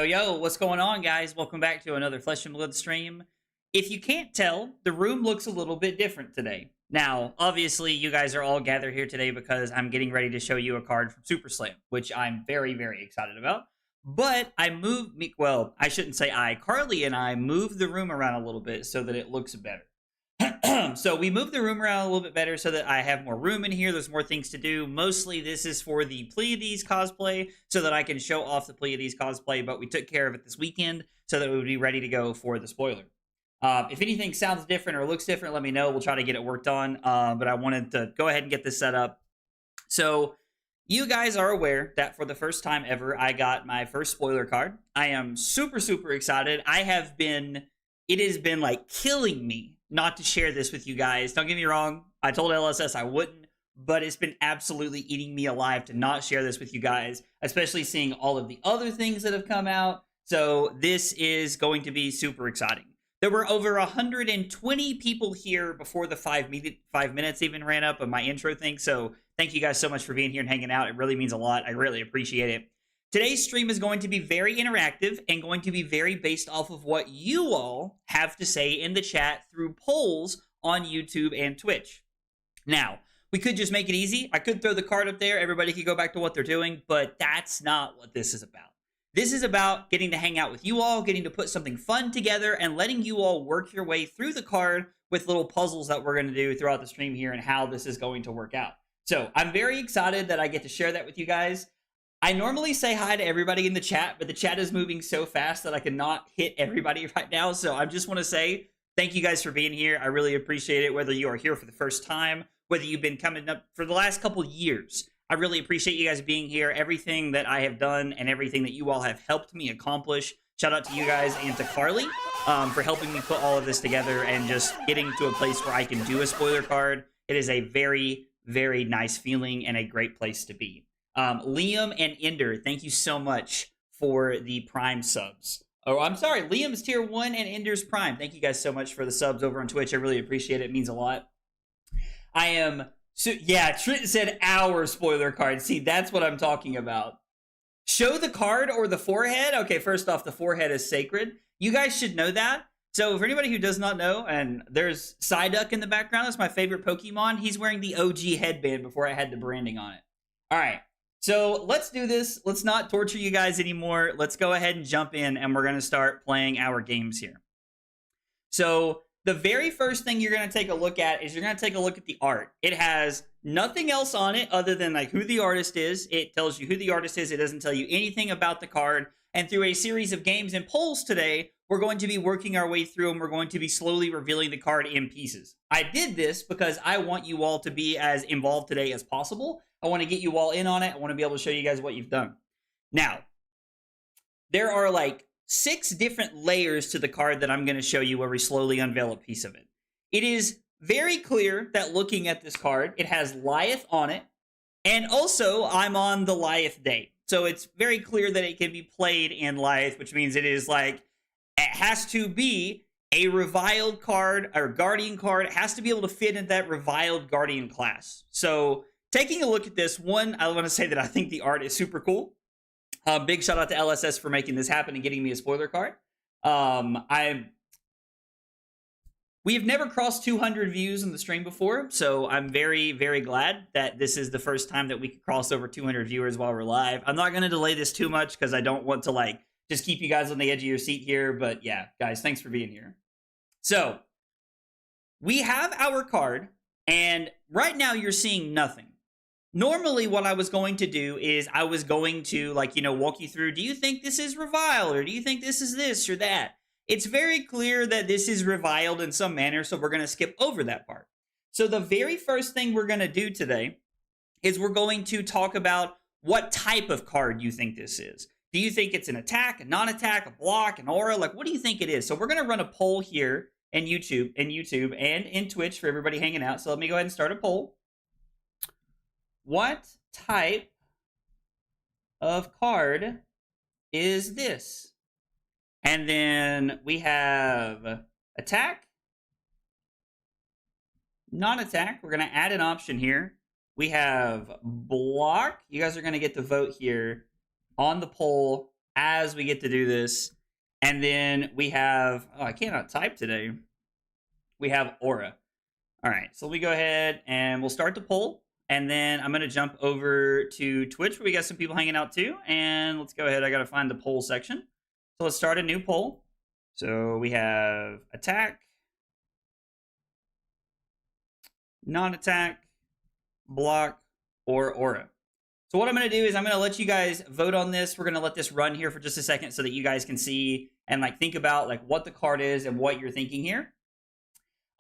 Yo, what's going on, guys? Welcome back to another Flesh and Blood stream. If you can't tell, the room looks a little bit different today. Now, obviously, you guys are all gathered here today because I'm getting ready to show you a card from Super Slam, which I'm very excited about. But I shouldn't say Carly and I moved the room around a little bit so that it looks better. So we moved the room around a little bit better so that I have more room in here. There's more things to do. Mostly this is for the Pleiades cosplay so that I can show off the Pleiades cosplay, but we took care of it this weekend so that it would be ready to go for the spoiler. If anything sounds different or looks different, let me know. We'll try to get it worked on, but I wanted to go ahead and get this set up. So you guys are aware that for the first time ever, I got my first spoiler card. I am super excited. It has been like killing me not to share this with you guys. Don't get me wrong. I told LSS I wouldn't, but it's been absolutely eating me alive to not share this with you guys, especially seeing all of the other things that have come out. So this is going to be super exciting. There were over 120 people here before the 5 minutes even ran up of my intro thing. So thank you guys so much for being here and hanging out. It really means a lot. I really appreciate it. Today's stream is going to be very interactive and going to be very based off of what you all have to say in the chat through polls on YouTube and Twitch. Now, we could just make it easy. I could throw the card up there. Everybody could go back to what they're doing, but that's not what this is about. This is about getting to hang out with you all, getting to put something fun together, and letting you all work your way through the card with little puzzles that we're going to do throughout the stream here and how this is going to work out. So I'm very excited that I get to share that with you guys. I normally say hi to everybody in the chat, but the chat is moving so fast that I cannot hit everybody right now. So I just want to say thank you guys for being here. I really appreciate it, whether you are here for the first time, whether you've been coming up for the last couple years. I really appreciate you guys being here. Everything that I have done and everything that you all have helped me accomplish. Shout out to you guys and to Carly for helping me put all of this together and just getting to a place where I can do a spoiler card. It is a very nice feeling and a great place to be. Liam and Ender, thank you so much for the Prime subs. Oh, I'm sorry. Liam's tier 1 and Ender's Prime. Thank you guys so much for the subs over on Twitch. I really appreciate it. It means a lot. Trent said our spoiler card. See, that's what I'm talking about. Show the card or the forehead? Okay, first off, the forehead is sacred. You guys should know that. So for anybody who does not know, and there's Psyduck in the background. That's my favorite Pokemon. He's wearing the OG headband before I had the branding on it. All right. So let's do this. Let's not torture you guys anymore. Let's go ahead and jump in, and we're going to start playing our games here. So the very first thing you're going to take a look at is you're going to take a look at the art. It has nothing else on it other than like who the artist is. It tells you who the artist is. It doesn't tell you anything about the card. And through a series of games and polls today, we're going to be working our way through and we're going to be slowly revealing the card in pieces. I did this because I want you all to be as involved today as possible. I want to get you all in on it. I want to be able to show you guys what you've done. Now, there are like 6 different layers to the card that I'm going to show you where we slowly unveil a piece of it. It is very clear that looking at this card, it has Lyeth on it. And also, I'm on the Lyeth day. So it's very clear that it can be played in Lyeth, which means it is like, it has to be a reviled card or guardian card. It has to be able to fit in that reviled guardian class. So taking a look at this one, I want to say that I think the art is super cool. Big shout out to LSS for making this happen and getting me a spoiler card. We have never crossed 200 views in the stream before, so I'm very glad that this is the first time that we could cross over 200 viewers while we're live. I'm not going to delay this too much because I don't want to like just keep you guys on the edge of your seat here, but yeah, guys, thanks for being here. So we have our card, and right now you're seeing nothing. Normally, what I was going to do is I was going to, like, walk you through, do you think this is reviled, or do you think this is this or that? It's very clear that this is reviled in some manner, so we're going to skip over that part. So the very first thing we're going to do today is we're going to talk about what type of card you think this is. Do you think it's an attack, a non-attack, a block, an aura? Like, what do you think it is? So we're going to run a poll here in YouTube and in Twitch for everybody hanging out. So let me go ahead and start a poll. What type of card is this? And then we have attack, non-attack. We're going to add an option here. We have block. You guys are going to get to vote here on the poll as we get to do this. And then we have, oh, I cannot type today. We have Aura. All right, so we go ahead and we'll start the poll. And then I'm going to jump over to Twitch where we got some people hanging out too. And let's go ahead. I got to find the poll section. So let's start a new poll. So we have attack, non-attack, block, or aura. So what I'm going to do is I'm going to let you guys vote on this. We're going to let this run here for just a second so that you guys can see and like think about like what the card is and what you're thinking here.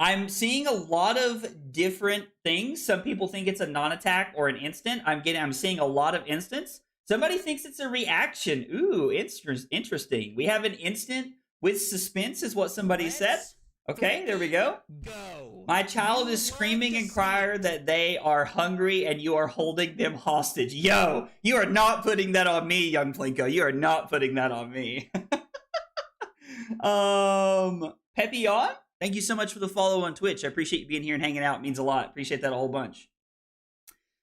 I'm seeing a lot of different things. Some people think it's a non-attack or an instant. I'm seeing a lot of instants. Somebody thinks it's a reaction. Ooh, interesting. We have an instant with suspense is what somebody said. Okay, there we go. My child is screaming and crying that they are hungry and you are holding them hostage. Yo, you are not putting that on me, young Plinko. You are not putting that on me. Pepion, thank you so much for the follow on Twitch. I appreciate you being here and hanging out. It means a lot. Appreciate that a whole bunch.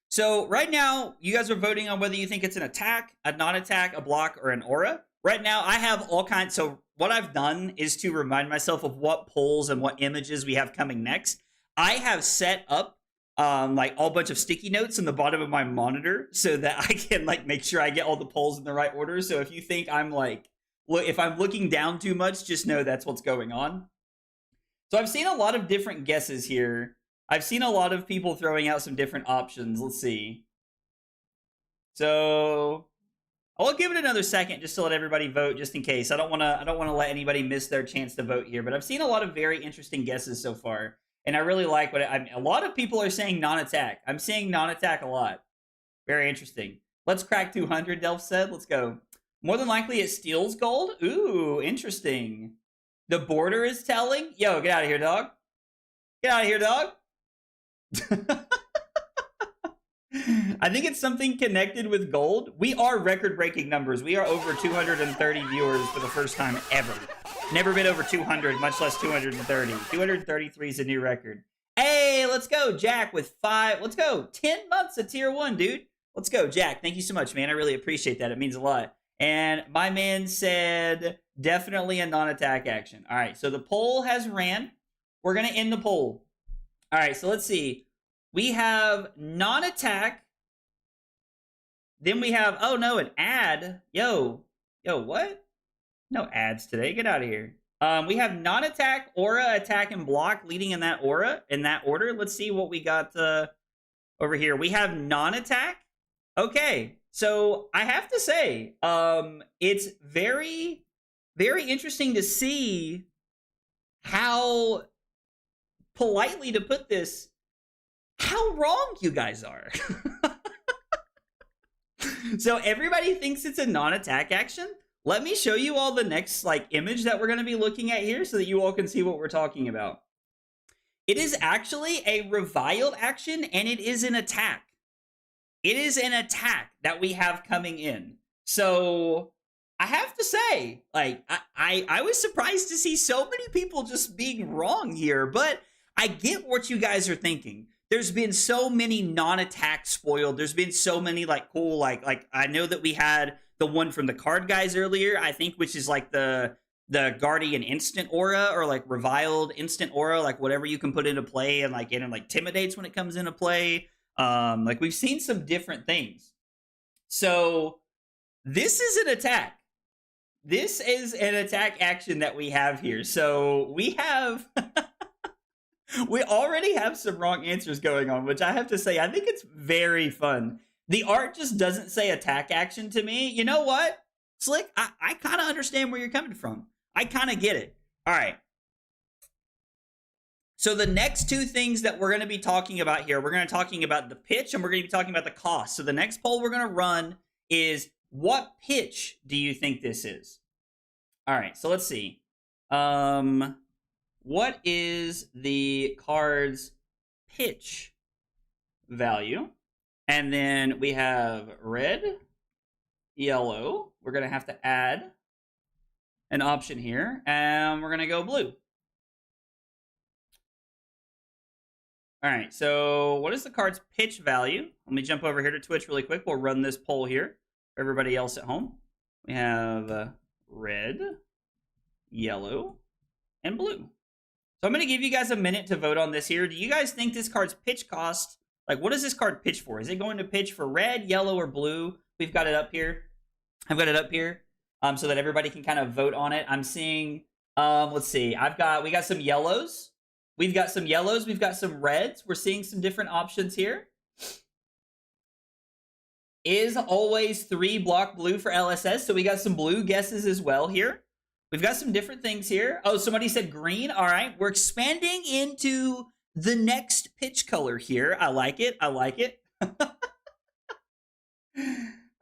So right now, you guys are voting on whether you think it's an attack, a non-attack, a block, or an aura. Right now, I have all kinds. So what I've done is to remind myself of what polls and what images we have coming next. I have set up like all bunch of sticky notes in the bottom of my monitor so that I can like make sure I get all the polls in the right order. So if you think I'm like, if I'm looking down too much, just know that's what's going on. So I've seen a lot of different guesses here. I've seen a lot of people throwing out some different options. Let's see. So I'll give it another second just to let everybody vote, just in case. I don't want to let anybody miss their chance to vote here. But I've seen a lot of very interesting guesses so far, and I really like what a lot of people are saying. Non-attack. I'm seeing non-attack a lot. Very interesting. Let's crack 200. Delph said. Let's go. More than likely, it steals gold. Ooh, interesting. The border is telling. Yo, get out of here, dog. Get out of here, dog. I think it's something connected with gold. We are record-breaking numbers. We are over 230 viewers for the first time ever. Never been over 200, much less 230. 233 is a new record. Hey, let's go, Jack, with 5. Let's go. 10 months of tier 1, dude. Let's go, Jack. Thank you so much, man. I really appreciate that. It means a lot. And my man said definitely a non-attack action. All right, so the poll has ran. We're going to end the poll. All right, so let's see. We have non-attack. Then we have, oh no, an ad. Yo, what? No ads today. Get out of here. We have non-attack, aura, attack, and block leading in that order. Let's see what we got over here. We have non-attack. Okay, so I have to say, it's very, very interesting to see how, politely to put this, how wrong you guys are. So everybody thinks it's a non-attack action. Let me show you all the next like image that we're going to be looking at here so that you all can see what we're talking about. It is actually a reviled action and it is an attack. It is an attack that we have coming in. So I have to say, like, I was surprised to see so many people just being wrong here, but I get what you guys are thinking. There's been so many non-attack spoiled. There's been so many like cool, like I know that we had the one from the card guys earlier, I think, which is like the Guardian instant aura or like reviled instant aura, like whatever you can put into play and like it intimidates when it comes into play. Like we've seen some different things. So this is an attack. This is an attack action that we have here. So we have we already have some wrong answers going on, which I have to say, I think it's very fun. The art just doesn't say attack action to me. You know what, Slick? I kind of understand where you're coming from. I kind of get it. All right. So the next two things that we're going to be talking about here, we're going to be talking about the pitch and we're going to be talking about the cost. So the next poll we're going to run is, what pitch do you think this is? All right, so let's see. What is the card's pitch value? And then we have red, yellow. We're going to have to add an option here, and we're going to go blue. All right, so what is the card's pitch value? Let me jump over here to Twitch really quick. We'll run this poll here for everybody else at home. We have red, yellow, and blue. So I'm going to give you guys a minute to vote on this here. Do you guys think this card's pitch cost? Like, what does this card pitch for? Is it going to pitch for red, yellow, or blue? We've got it up here. I've got it up here so that everybody can kind of vote on it. I'm seeing, let's see. We got some yellows. We've got some yellows. We've got some reds. We're seeing some different options here. Is always 3 block blue for LSS. So we got some blue guesses as well here. We've got some different things here. Oh, somebody said green. All right. We're expanding into the next pitch color here. I like it. I like it.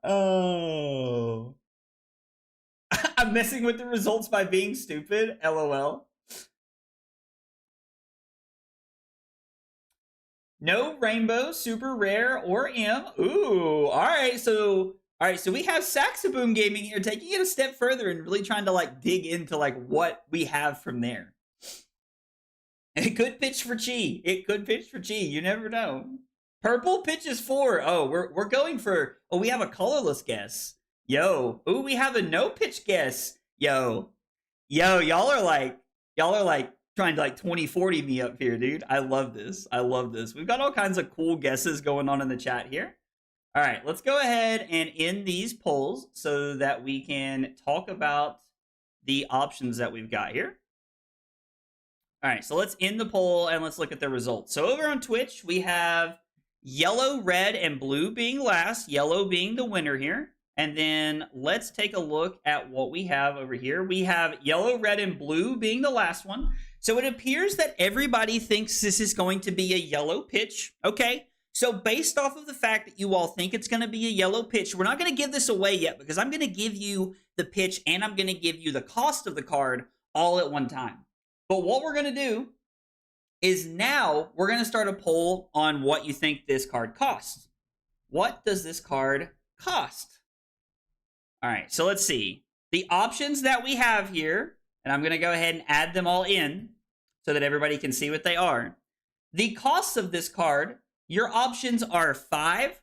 Oh. I'm messing with the results by being stupid. LOL. No rainbow, super rare, or M. Ooh. All right. So we have Saxaboom Gaming here, taking it a step further and really trying to like dig into like what we have from there. It could pitch for Chi. It could pitch for Chi. You never know. Purple pitches 4. Oh, we're going for. Oh, we have a colorless guess. Yo. Ooh, we have a no pitch guess. Yo, y'all are like trying to like 2040 me up here, dude. I love this. I love this. We've got all kinds of cool guesses going on in the chat here. All right, let's go ahead and end these polls so that we can talk about the options that we've got here. All right, so let's end the poll and let's look at the results. So over on Twitch, we have yellow, red, and blue being last, yellow being the winner here. And then let's take a look at what we have over here. We have yellow, red, and blue being the last one. So it appears that everybody thinks this is going to be a yellow pitch. Okay. So based off of the fact that you all think it's going to be a yellow pitch, we're not going to give this away yet because I'm going to give you the pitch and I'm going to give you the cost of the card all at one time. But what we're going to do is now we're going to start a poll on what you think this card costs. What does this card cost? All right, so let's see. The options that we have here, and I'm going to go ahead and add them all in so that everybody can see what they are. The costs of this card, your options are 5,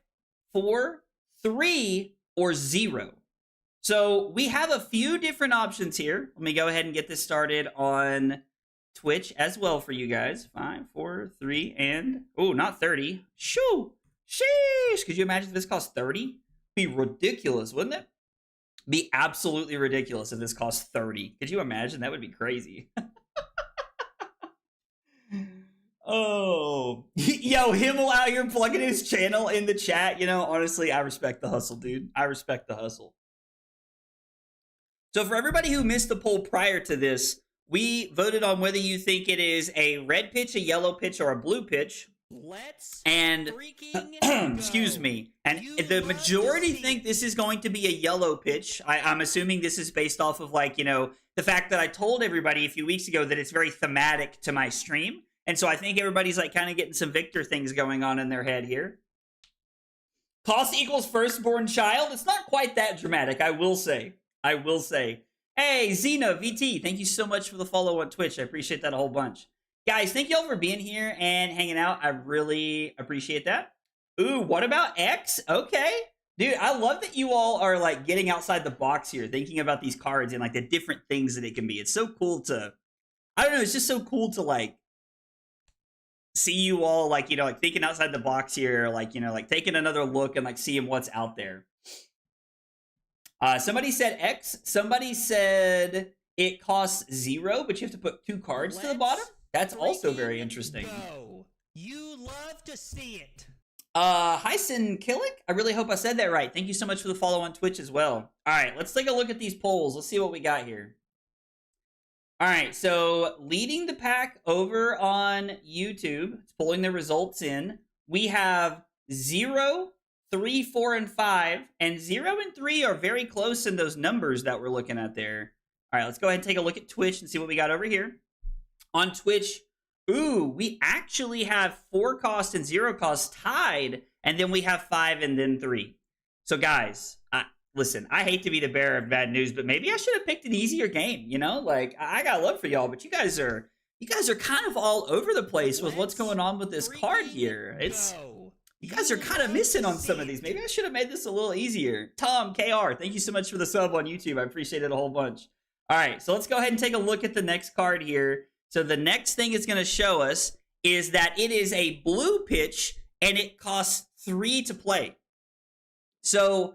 4, 3, or 0. So we have a few different options here. Let me go ahead and get this started on Twitch as well for you guys. 5, 4, 3, and... Oh, not 30. Shoo! Sheesh! Could you imagine if this cost 30? Be ridiculous, wouldn't it? Be absolutely ridiculous if this cost 30. Could you imagine? That would be crazy. Oh, yo, Himmel out here plugging his channel in the chat. You know, honestly, I respect the hustle, dude. I respect the hustle. So for everybody who missed the poll prior to this, we voted on whether you think it is a red pitch, a yellow pitch, or a blue pitch. Let's and excuse me, and the majority think this is going to be a yellow pitch. I'm assuming this is based off of like, you know, the fact that I told everybody a few weeks ago that it's very thematic to my stream. And so I think everybody's like kind of getting some Victor things going on in their head here. Cost equals firstborn child. It's not quite that dramatic, I will say. I will say. Hey, Xena, VT, thank you so much for the follow on Twitch. I appreciate that a whole bunch. Guys, thank y'all for being here and hanging out. I really appreciate that. Ooh, what about X? Okay. Dude, I love that you all are like getting outside the box here, thinking about these cards and like the different things that it can be. It's so cool to, I don't know, it's just so cool to like see you all like, you know, like thinking outside the box here, like, you know, like taking another look and like seeing what's out there. Somebody said X. Somebody said it costs 0, but you have to put 2 cards to the bottom. That's also very interesting. Go. You love to see it. Hyson Killick, I really hope I said that right. Thank you so much for the follow on Twitch as well. All right, let's take a look at these polls. Let's see what we got here. All right, so leading the pack over on YouTube, it's pulling the results in. We have 0, 3, 4, and 5, and 0 and 3 are very close in those numbers that we're looking at there. All right, let's go ahead and take a look at Twitch and see what we got over here. On Twitch, ooh, we actually have 4 cost and 0 cost tied, and then we have 5 and then 3. So guys, listen, I hate to be the bearer of bad news, but maybe I should have picked an easier game, you know? Like, I got love for y'all, but you guys are kind of all over the place with what's going on with this card here. You guys are kind of missing on some of these. Maybe I should have made this a little easier. Tom, KR, thank you so much for the sub on YouTube. I appreciate it a whole bunch. All right, so let's go ahead and take a look at the next card here. So the next thing it's going to show us is that it is a blue pitch, and it costs 3 to play. So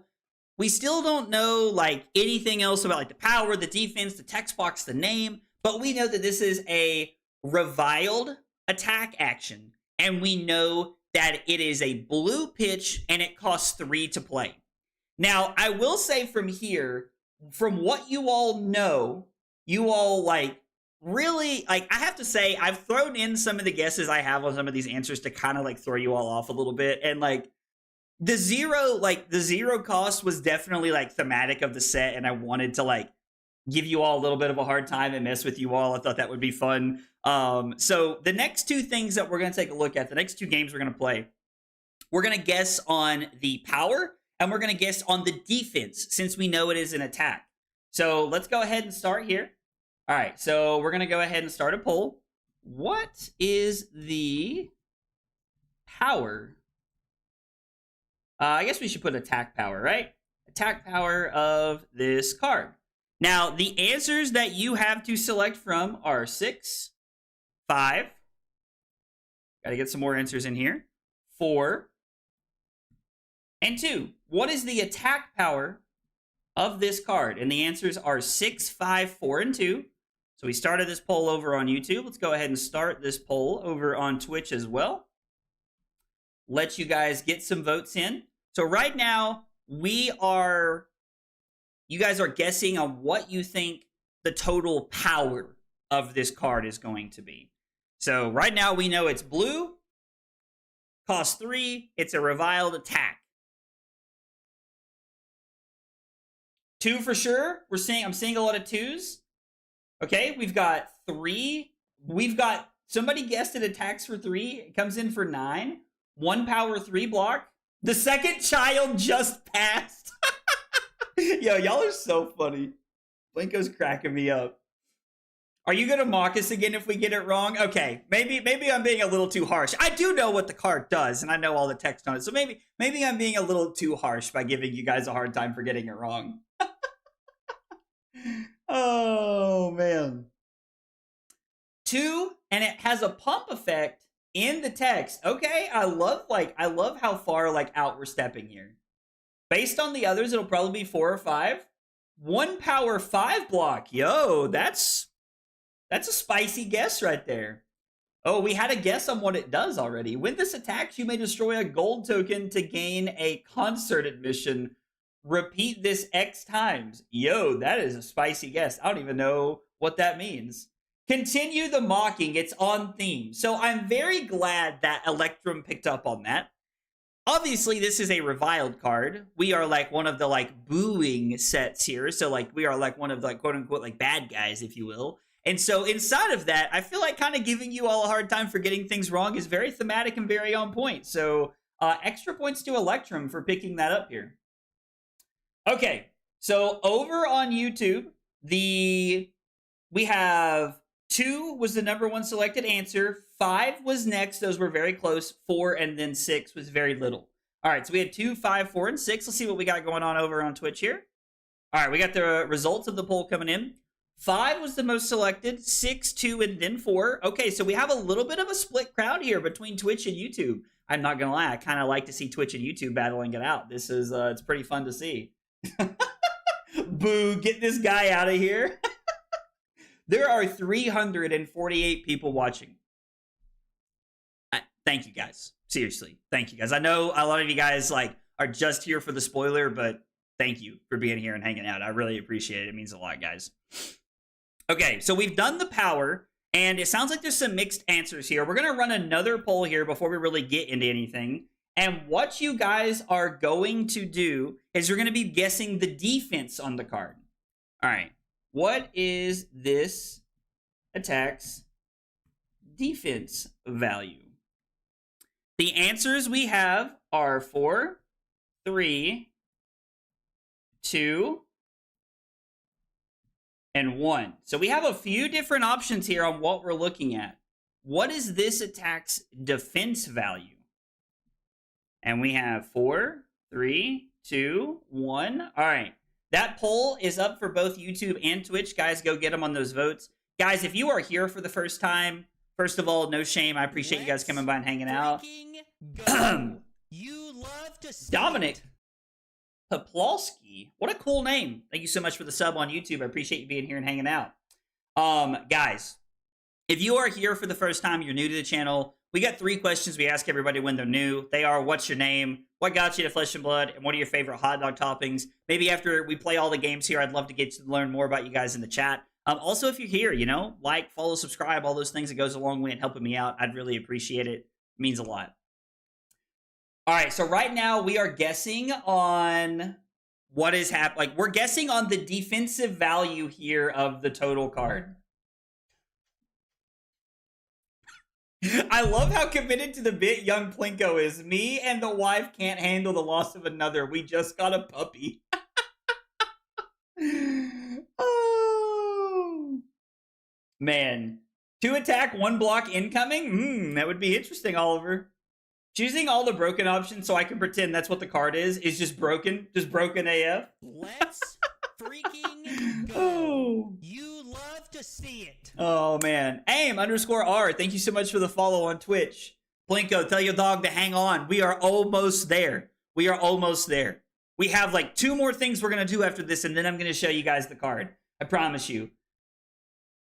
we still don't know like anything else about like the power, the defense, the text box, the name, but we know that this is a reviled attack action, and we know that it is a blue pitch and it costs 3 to play. Now, I will say from here, from what you all know, you all like really, like I have to say, I've thrown in some of the guesses I have on some of these answers to kind of like throw you all off a little bit. And like the zero cost was definitely like thematic of the set, and I wanted to like give you all a little bit of a hard time and mess with you all. I thought that would be fun. So the next two things that we're going to take a look at, the next two games we're going to play, we're going to guess on the power, and we're going to guess on the defense, since we know it is an attack. So let's go ahead and start here. All right, so we're going to go ahead and start a poll. What is the power? I guess we should put attack power, right? Attack power of this card. Now, the answers that you have to select from are 6, 5. Got to get some more answers in here. 4, and 2. What is the attack power of this card? And the answers are 6, 5, 4, and 2. So we started this poll over on YouTube. Let's go ahead and start this poll over on Twitch as well. Let you guys get some votes in. So right now, you guys are guessing on what you think the total power of this card is going to be. So right now we know it's blue, costs 3, it's a reviled attack. 2 for sure. I'm seeing a lot of 2s. Okay, we've got 3. We've got somebody guessed it attacks for 3. It comes in for 9. 1 power, 3 block. The second child just passed. Yo, y'all are so funny. Blinko's cracking me up. Are you gonna mock us again if we get it wrong? Okay, maybe I'm being a little too harsh. I do know what the card does, and I know all the text on it, so maybe I'm being a little too harsh by giving you guys a hard time for getting it wrong. Oh man. 2, and it has a pump effect in the text. Okay, I love how far out we're stepping here. Based on the others, it'll probably be 4 or 5. 1 power, 5 block. Yo, that's a spicy guess right there. Oh, we had a guess on what it does already. When this attacks, you may destroy a gold token to gain a concert admission. Repeat this X times. Yo, that is a spicy guess. I don't even know what that means. Continue the mocking. It's on theme. So I'm very glad that Electrum picked up on that. Obviously, this is a reviled card. We are like one of the booing sets here. So we are like one of the quote unquote bad guys, if you will. And so inside of that, I feel like kind of giving you all a hard time for getting things wrong is very thematic and very on point. So extra points to Electrum for picking that up here. Okay, so over on YouTube, we have 2 was the number 1 selected answer. 5 was next. Those were very close. 4 and then 6 was very little. All right, so we had 2, 5, 4, and 6. Let's see what we got going on over on Twitch here. All right, we got the results of the poll coming in. 5 was the most selected. 6, 2, and then 4. Okay, so we have a little bit of a split crowd here between Twitch and YouTube. I'm not gonna lie, I kind of like to see Twitch and YouTube battling it out. This is it's pretty fun to see. Boo! Get this guy out of here. There are 348 people watching. Thank you guys. Seriously, thank you guys. I know a lot of you guys are just here for the spoiler, but thank you for being here and hanging out. I really appreciate it. It means a lot, guys. Okay, so we've done the power, and it sounds like there's some mixed answers here. We're going to run another poll here before we really get into anything. And what you guys are going to do is you're going to be guessing the defense on the card. All right. What is this attack's defense value? The answers we have are 4, 3, 2, and 1. So we have a few different options here on what we're looking at. What is this attack's defense value? And we have 4, 3, 2, 1. All right. That poll is up for both YouTube and Twitch. Guys, go get them on those votes. Guys, if you are here for the first time, first of all, no shame. I appreciate you guys coming by and hanging out. You love to see Dominic Poplowski. What a cool name. Thank you so much for the sub on YouTube. I appreciate you being here and hanging out. Guys, if you are here for the first time, you're new to the channel, we got 3 questions we ask everybody when they're new. They are, what's your name? What got you to Flesh and Blood? And what are your favorite hot dog toppings? Maybe after we play all the games here, I'd love to get to learn more about you guys in the chat. Also, if you're here, you know, like, follow, subscribe, all those things. It goes a long way in helping me out. I'd really appreciate it. It means a lot. All right, so right now we are guessing on what is happening. Like, we're guessing on the defensive value here of the total card. I love how committed to the bit young Plinko is. Me and the wife can't handle the loss of another. We just got a puppy. Oh, man. 2 attack, 1 block incoming? That would be interesting, Oliver. Choosing all the broken options so I can pretend that's what the card is just broken. Just broken AF. Let's freaking go. Oh. You love to see it. Oh, man. Aim_R. Thank you so much for the follow on Twitch. Plinko, tell your dog to hang on. We are almost there. We are almost there. We have like 2 more things we're going to do after this, and then I'm going to show you guys the card. I promise you.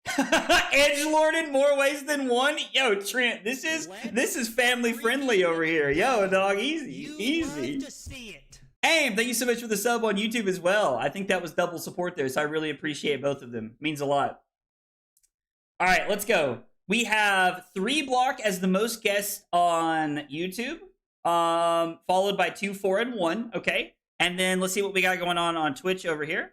Edgelord in more ways than one. Yo, Trent, this is family friendly over here. Yo, dog, easy. Love to see it. Aim, thank you so much for the sub on YouTube as well. I think that was double support there, so I really appreciate both of them. Means a lot. All right, let's go. We have 3 block as the most guests on YouTube, followed by 2, 4, and 1. Okay, and then let's see what we got going on Twitch over here.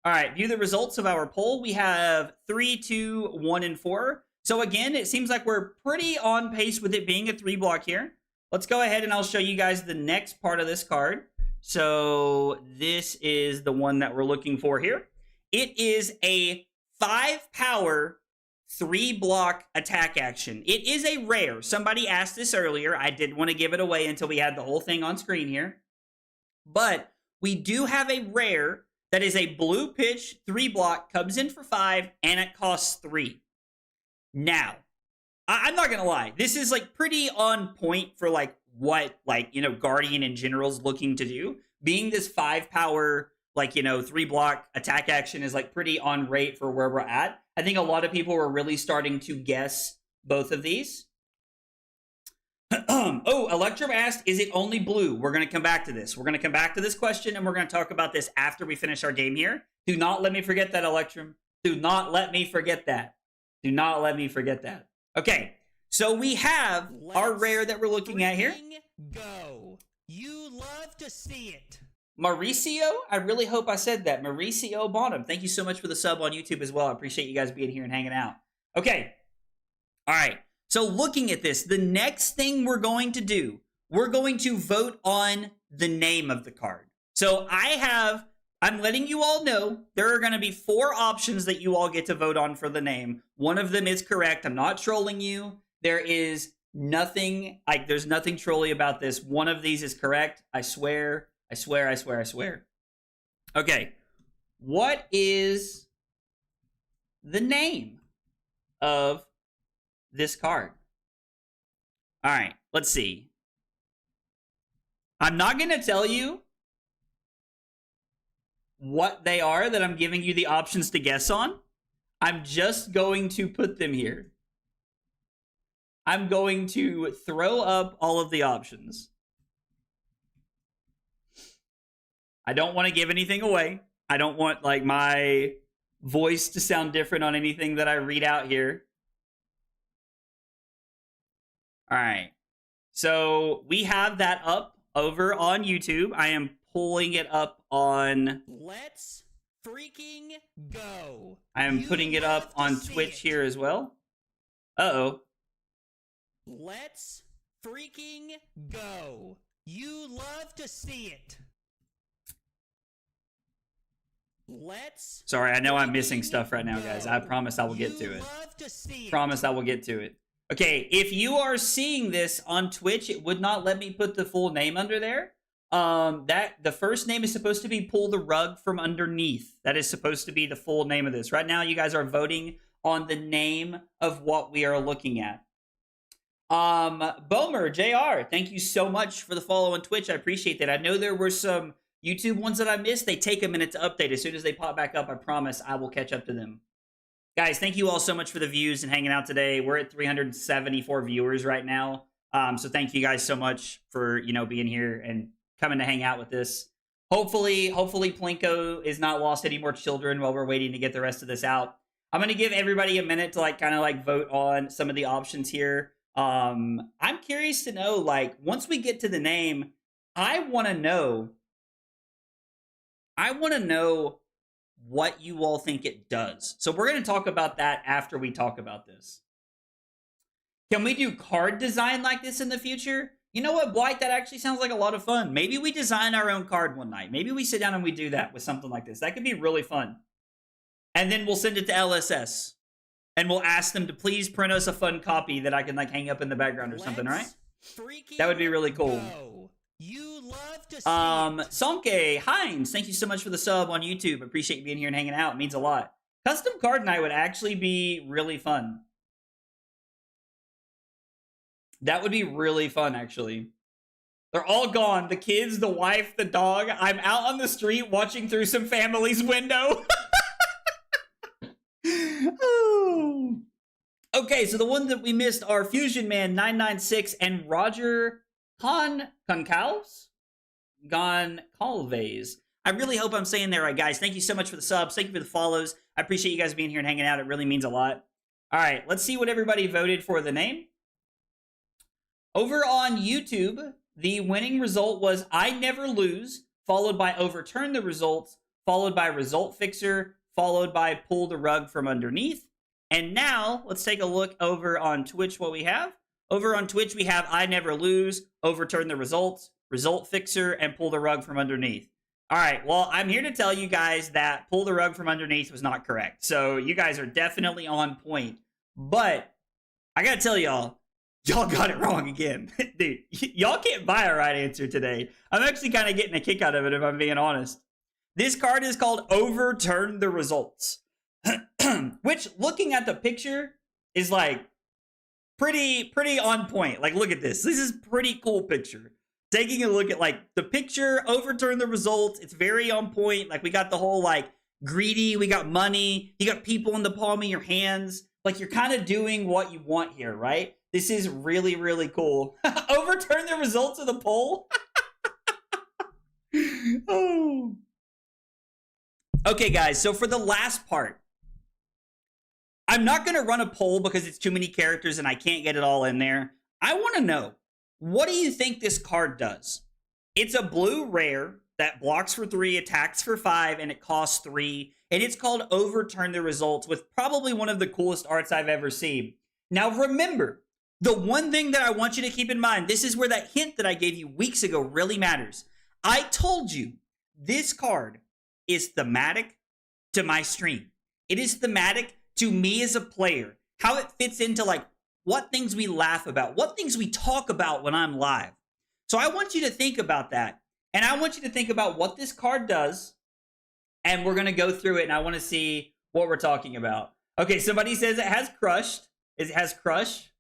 All right, view the results of our poll. We have 3, 2, 1, and 4. So again, it seems like we're pretty on pace with it being a 3 block here. Let's go ahead and I'll show you guys the next part of this card. So this is the one that we're looking for here. It is a 5 power, 3 block attack action. It is a rare. Somebody asked this earlier. I didn't want to give it away until we had the whole thing on screen here. But we do have a rare that is a blue pitch, 3 block, comes in for 5, and it costs 3. Now, I'm not going to lie. This is, like, pretty on point for, like, what, like, you know, Guardian in general is looking to do. Being this 5 power, like, you know, 3 block attack action is, like, pretty on rate for where we're at. I think a lot of people are really starting to guess both of these. Oh, Electrum asked, is it only blue? We're going to come back to this. We're going to come back to this question, and we're going to talk about this after we finish our game here. Do not let me forget that, Electrum. Do not let me forget that. Do not let me forget that. Okay, so we have our rare that we're looking at here. Go. You love to see it. Mauricio, I really hope I said that. Mauricio Bonham. Thank you so much for the sub on YouTube as well. I appreciate you guys being here and hanging out. Okay. All right. So looking at this, the next thing we're going to do, we're going to vote on the name of the card. So I'm letting you all know there are going to be 4 options that you all get to vote on for the name. One of them is correct. I'm not trolling you. There is nothing, like, there's nothing trolly about this. One of these is correct. I swear, I swear, I swear, I swear. Okay. What is the name of this card? All right, let's see. I'm not going to tell you what they are that I'm giving you the options to guess on. I'm just going to put them here. I'm going to throw up all of the options. I don't want to give anything away. I don't want, like, my voice to sound different on anything that I read out here. All right. So we have that up over on YouTube. I am pulling it up on... Let's freaking go. I am putting it up on Twitch here as well. Uh-oh. Let's freaking go. You love to see it. Let's... Sorry, I know I'm missing stuff right now, guys. I promise I will get to it. Promise I will get to it. Okay, if you are seeing this on Twitch, it would not let me put the full name under there. That the first name is supposed to be Pull the Rug from Underneath. That is supposed to be the full name of this. Right now, you guys are voting on the name of what we are looking at. Bomer, JR, thank you so much for the follow on Twitch. I appreciate that. I know there were some YouTube ones that I missed. They take a minute to update. As soon as they pop back up, I promise I will catch up to them. Guys, thank you all so much for the views and hanging out today. We're at 374 viewers right now. So thank you guys so much for, being here and coming to hang out with this. Hopefully Plinko is not lost any more children while we're waiting to get the rest of this out. I'm going to give everybody a minute to vote on some of the options here. I'm curious to know, once we get to the name, I want to know what you all think it does. So we're going to talk about that after we talk about this. Can we do card design like this in the future? You know what, Blight? That actually sounds like a lot of fun. Maybe we design our own card one night. Maybe we sit down and we do that with something like this. That could be really fun. And then we'll send it to LSS. And we'll ask them to please print us a fun copy that I can hang up in the background or something, right? That would be really cool. Go. You love to see it. Sonke Hines, thank you so much for the sub on YouTube. Appreciate you being here and hanging out. It means a lot. Custom card night would actually be really fun. That would be really fun, actually. They're all gone. The kids, the wife, the dog. I'm out on the street watching through some family's window. Oh. Okay, so the ones that we missed are Fusion Man 996 and Roger Goncalves. I really hope I'm saying that right, guys. Thank you so much for the subs. Thank you for the follows. I appreciate you guys being here and hanging out. It really means a lot. All right, let's see what everybody voted for the name. Over on YouTube, the winning result was I Never Lose, followed by Overturn the Results, followed by Result Fixer, followed by Pull the Rug from Underneath. And now, let's take a look over on Twitch what we have. Over on Twitch, we have I Never Lose, Overturn the Results, Result Fixer, and Pull the Rug from Underneath. All right, well, I'm here to tell you guys that Pull the Rug from Underneath was not correct. So you guys are definitely on point. But I gotta tell y'all got it wrong again. Dude, y'all can't buy a right answer today. I'm actually kind of getting a kick out of it if I'm being honest. This card is called Overturn the Results. Which, looking at the picture, is pretty on point. Look at this. This is pretty cool picture. Taking a look at the picture, Overturn the Results. It's very on point. We got the whole greedy. We got money. You got people in the palm of your hands. You're kind of doing what you want here, right? This is really, really cool. Overturn the results of the poll. Oh. Okay, guys. So for the last part, I'm not going to run a poll because it's too many characters and I can't get it all in there. I want to know, what do you think this card does? It's a blue rare that blocks for 3, attacks for 5, and it costs 3. And it's called Overturn the Results, with probably one of the coolest arts I've ever seen. Now remember, the one thing that I want you to keep in mind, this is where that hint that I gave you weeks ago really matters. I told you this card is thematic to my stream. It is thematic to me as a player. How it fits into what things we laugh about, what things we talk about when I'm live. So I want you to think about that. And I want you to think about what this card does. And we're going to go through it and I want to see what we're talking about. Okay, somebody says it has crushed. It has crush.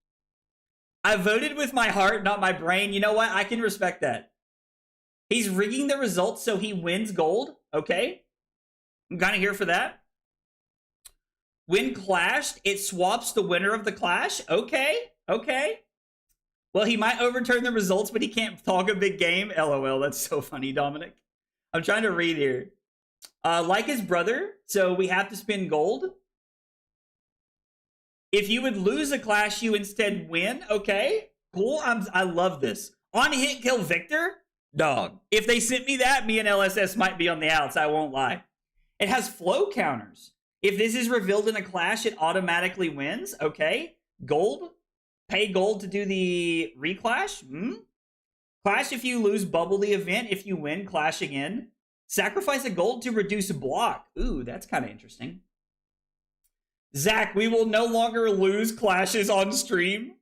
I voted with my heart, not my brain. You know what? I can respect that. He's rigging the results so he wins gold. Okay. I'm kind of here for that. When clashed, it swaps the winner of the clash. Okay. Okay. Well, he might overturn the results, but he can't talk a big game. LOL. That's so funny, Dominic. I'm trying to read here. Like his brother, so we have to spend gold. If you would lose a clash, you instead win. Okay, cool. I love this. On hit, kill Victor? Dog. If they sent me that, me and LSS might be on the outs. I won't lie. It has flow counters. If this is revealed in a clash, it automatically wins. Okay. Gold. Pay gold to do the reclash. Clash if you lose, bubble the event. If you win, clash again. Sacrifice a gold to reduce a block. Ooh, that's kind of interesting. Zach, we will no longer lose clashes on stream.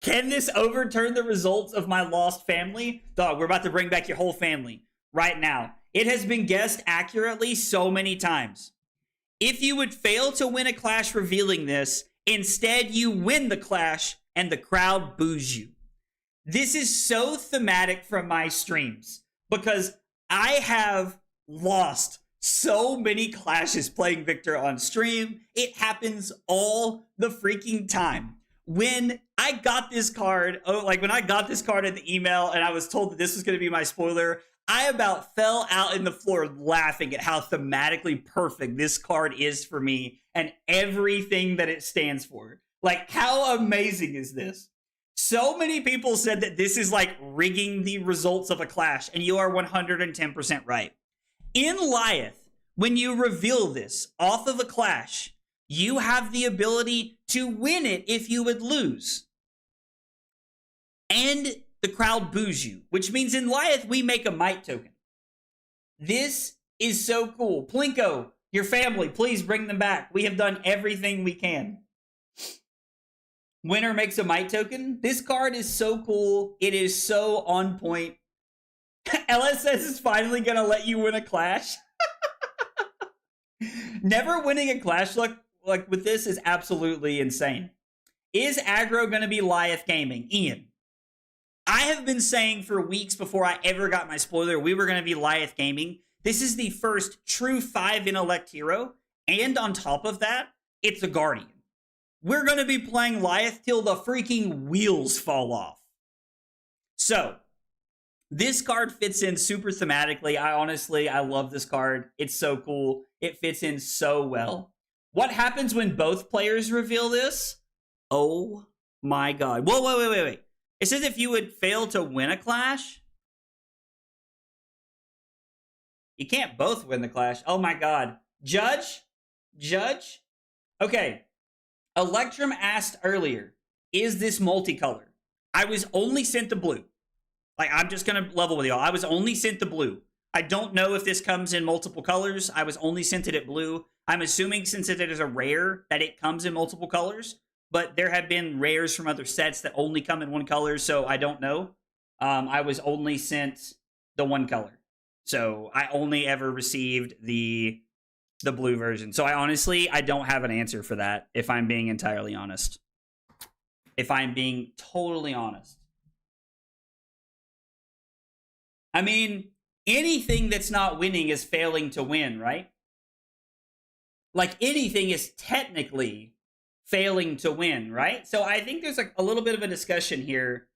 Can this overturn the results of my lost family? Dog, we're about to bring back your whole family right now. It has been guessed accurately so many times. If you would fail to win a clash revealing this, instead you win the clash and the crowd boos you. This is so thematic from my streams because I have lost so many clashes playing Victor on stream. It happens all the freaking time. When I got this card, when I got this card in the email and I was told that this was going to be my spoiler, I about fell out in the floor laughing at how thematically perfect this card is for me and everything that it stands for. Like, how amazing is this? So many people said that this is like rigging the results of a clash, and you are 110% right. In Lyeth, when you reveal this off of a clash, you have the ability to win it if you would lose. And the crowd boos you, which means in Lyeth, we make a might token. This is so cool. Plinko, your family, please bring them back. We have done everything we can. Winner makes a might token. This card is so cool. It is so on point. LSS is finally going to let you win a clash. Never winning a clash like with this is absolutely insane. Is aggro going to be Lyeth Gaming? Ian. I have been saying for weeks before I ever got my spoiler, we were going to be Lyeth Gaming. This is the first true 5 intellect hero. And on top of that, it's a Guardian. We're going to be playing Lyeth till the freaking wheels fall off. So, this card fits in super thematically. I love this card. It's so cool. It fits in so well. What happens when both players reveal this? Oh my god. Whoa, wait. It says if you would fail to win a clash. You can't both win the clash. Oh my god. Judge? Okay. Electrum asked earlier, is this multicolor? I was only sent the blue. Like, I'm just going to level with y'all. I was only sent the blue. I don't know if this comes in multiple colors. I was only sent it at blue. I'm assuming since it is a rare that it comes in multiple colors. But there have been rares from other sets that only come in one color, so I don't know. I was only sent the one color. So I only ever received the blue version. So I don't have an answer for that, if I'm being entirely honest. If I'm being totally honest. I mean, anything that's not winning is failing to win, right? Like, anything is technically failing to win, right? So I think there's like a little bit of a discussion here.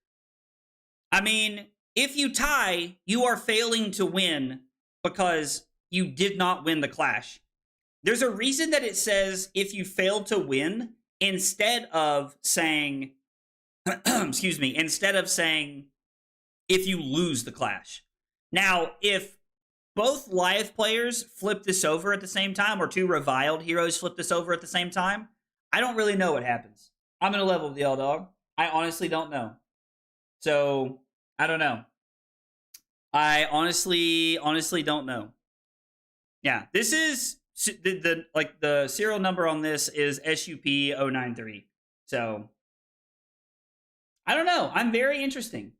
I mean, if you tie, you are failing to win because you did not win the clash. There's a reason that it says if you fail to win instead of saying, instead of saying if you lose the clash. Now, if both Lyeth players flip this over at the same time, or two reviled heroes flip this over at the same time, I don't really know what happens. I'm going to level with y'all, dog. I honestly don't know. So, I don't know. I honestly don't know. Yeah, this is the serial number on this is SUP093. So, I don't know. I'm very interesting.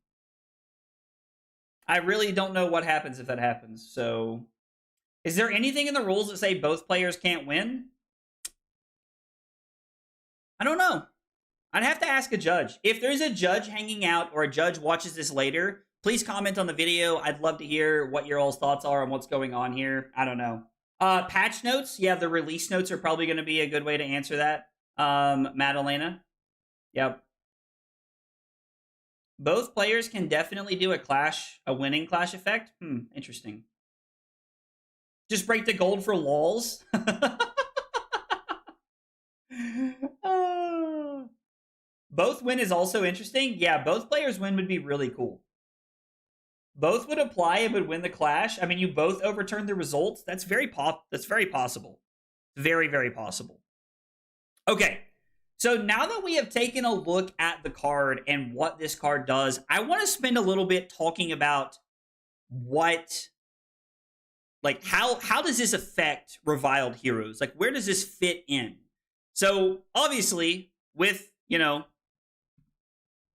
I really don't know what happens if that happens. So, is there anything in the rules that say both players can't win? I don't know. I'd have to ask a judge. If there's a judge hanging out or a judge watches this later, please comment on the video. I'd love to hear what your all's thoughts are on what's going on here. I don't know. Patch notes. Yeah, the release notes are probably going to be a good way to answer that. Madalena. Yep. Both players can definitely do a winning clash effect. Interesting. Just break the gold for lols. Both win is also interesting. Yeah, both players win would be really cool. Both would apply and would win the clash. I mean, you both overturn the results. That's very possible. Very, very possible. Okay. So now that we have taken a look at the card and what this card does, I want to spend a little bit talking about how does this affect reviled heroes? Like, where does this fit in? So obviously with,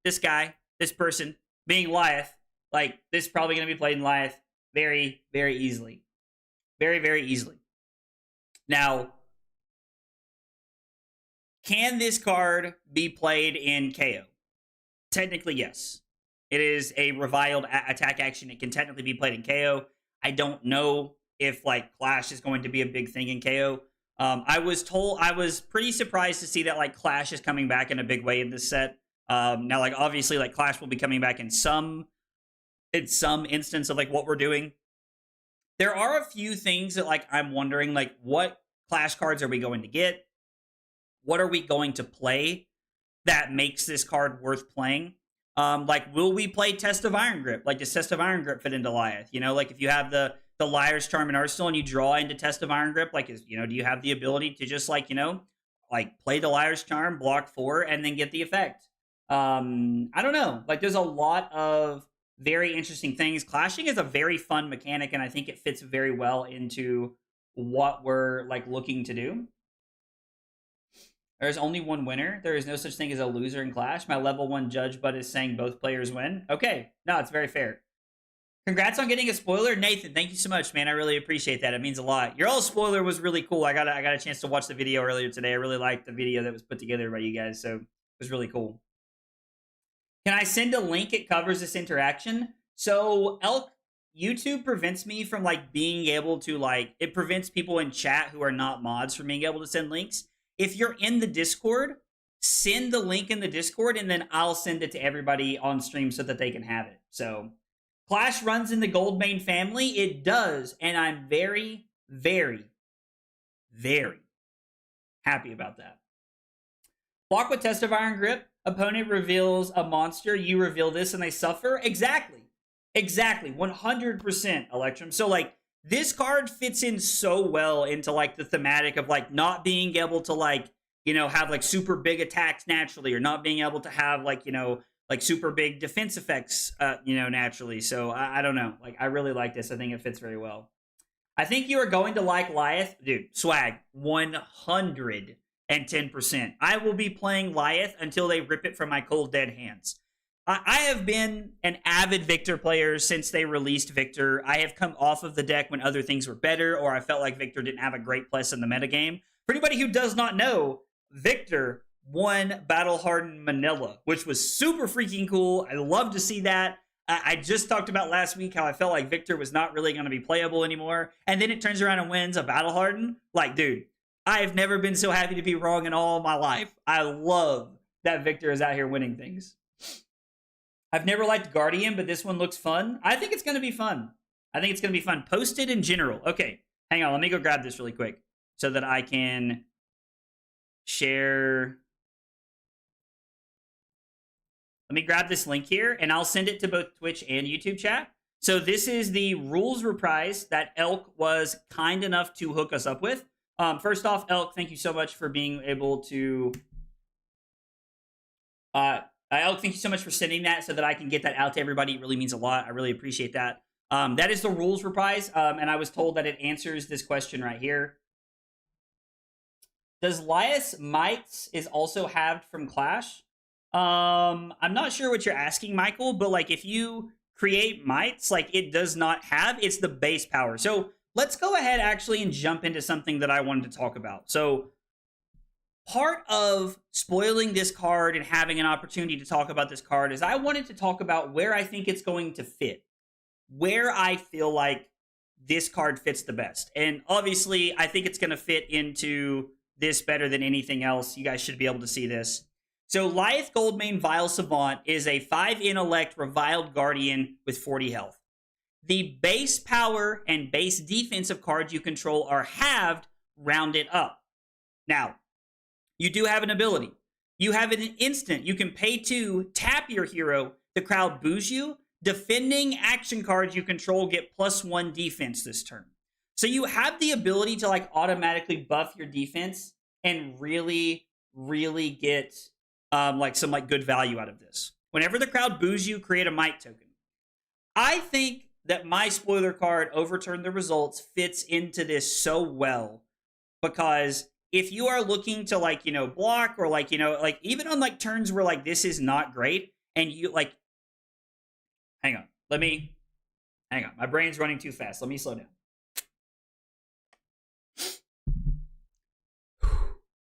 this guy, this person, being Lyeth, like, this is probably going to be played in Lyeth very, very easily. Very, very easily. Now, can this card be played in KO? Technically, yes. It is a reviled attack action. It can technically be played in KO. I don't know if, like, Clash is going to be a big thing in KO. I was pretty surprised to see that, like, Clash is coming back in a big way in this set. Now, like, obviously, like, Clash will be coming back in some instance of, like, what we're doing. There are a few things that, like, I'm wondering, like, what Clash cards are we going to get? What are we going to play that makes this card worth playing? Like, will we play Test of Iron Grip? Like, does Test of Iron Grip fit into Lyeth? You know, like, if you have the Liar's Charm in Arsenal and you draw into Test of Iron Grip, like, do you have the ability to just, like, like, play the Liar's Charm, block 4, and then get the effect? I don't know. Like, there's a lot of very interesting things. Clashing is a very fun mechanic, and I think it fits very well into what we're, like, looking to do. There's only one winner. There is no such thing as a loser in Clash. My level 1 judge bud is saying both players win. Okay. No, it's very fair. Congrats on getting a spoiler. Nathan, thank you so much, man. I really appreciate that. It means a lot. Your all spoiler was really cool. I got a chance to watch the video earlier today. I really liked the video that was put together by you guys, so it was really cool. Can I send a link? It covers this interaction. So, Elk, YouTube prevents me from, like, being able to, like, it prevents people in chat who are not mods from being able to send links. If you're in the Discord, send the link in the Discord, and then I'll send it to everybody on stream so that they can have it. So, Clash runs in the Goldmane family. It does, and I'm very, very, very happy about that. Block with Test of Iron Grip. Opponent reveals a monster. You reveal this, and they suffer. Exactly. 100%, Electrum. So, like, this card fits in so well into, like, the thematic of, like, not being able to, like, have, like, super big attacks naturally, or not being able to have, like, like, super big defense effects, naturally. So, I don't know. Like, I really like this. I think it fits very well. I think you are going to like Lyeth. Dude, swag. 110%. I will be playing Lyeth until they rip it from my cold, dead hands. I have been an avid Victor player since they released Victor. I have come off of the deck when other things were better, or I felt like Victor didn't have a great place in the metagame. For anybody who does not know, Victor won Battle Hardened Manila, which was super freaking cool. I love to see that. I just talked about last week how I felt like Victor was not really going to be playable anymore, and then it turns around and wins a Battle Hardened. Like, dude, I have never been so happy to be wrong in all my life. I love that Victor is out here winning things. I've never liked Guardian, but this one looks fun. I think it's going to be fun. Posted in general. Okay, hang on. Let me go grab this really quick so that I can share. Let me grab this link here, and I'll send it to both Twitch and YouTube chat. So this is the rules reprise that Elk was kind enough to hook us up with. First off, Elk, thank you so much for being able to... Elk, thank you so much for sending that so that I can get that out to everybody. It really means a lot. I really appreciate that. That is the rules reprise, and I was told that it answers this question right here. Does Lyeth's Mites is also halved from Clash? I'm not sure what you're asking, Michael, but, like, if you create Mites, like, it does not have, it's the base power. So let's go ahead actually and jump into something that I wanted to talk about. So part of spoiling this card and having an opportunity to talk about this card is I wanted to talk about where I think it's going to fit, where I feel like this card fits the best. And obviously, I think it's going to fit into this better than anything else. You guys should be able to see this. So Lyeth Goldmane Vile Savant is a 5 intellect reviled guardian with 40 health. The base power and base defensive cards you control are halved, rounded up. Now, you do have an ability. You have an instant. You can pay 2, tap your hero, the crowd boos you. Defending action cards you control get +1 defense this turn. So you have the ability to, like, automatically buff your defense and really, really get like some, like, good value out of this. Whenever the crowd boos you, create a Mite token. I think that my spoiler card, Overturn the Results, fits into this so well, because if you are looking to, like, block, or, like, like, even on, like, turns where, like, this is not great, and you like, hang on, my brain's running too fast. Let me slow down.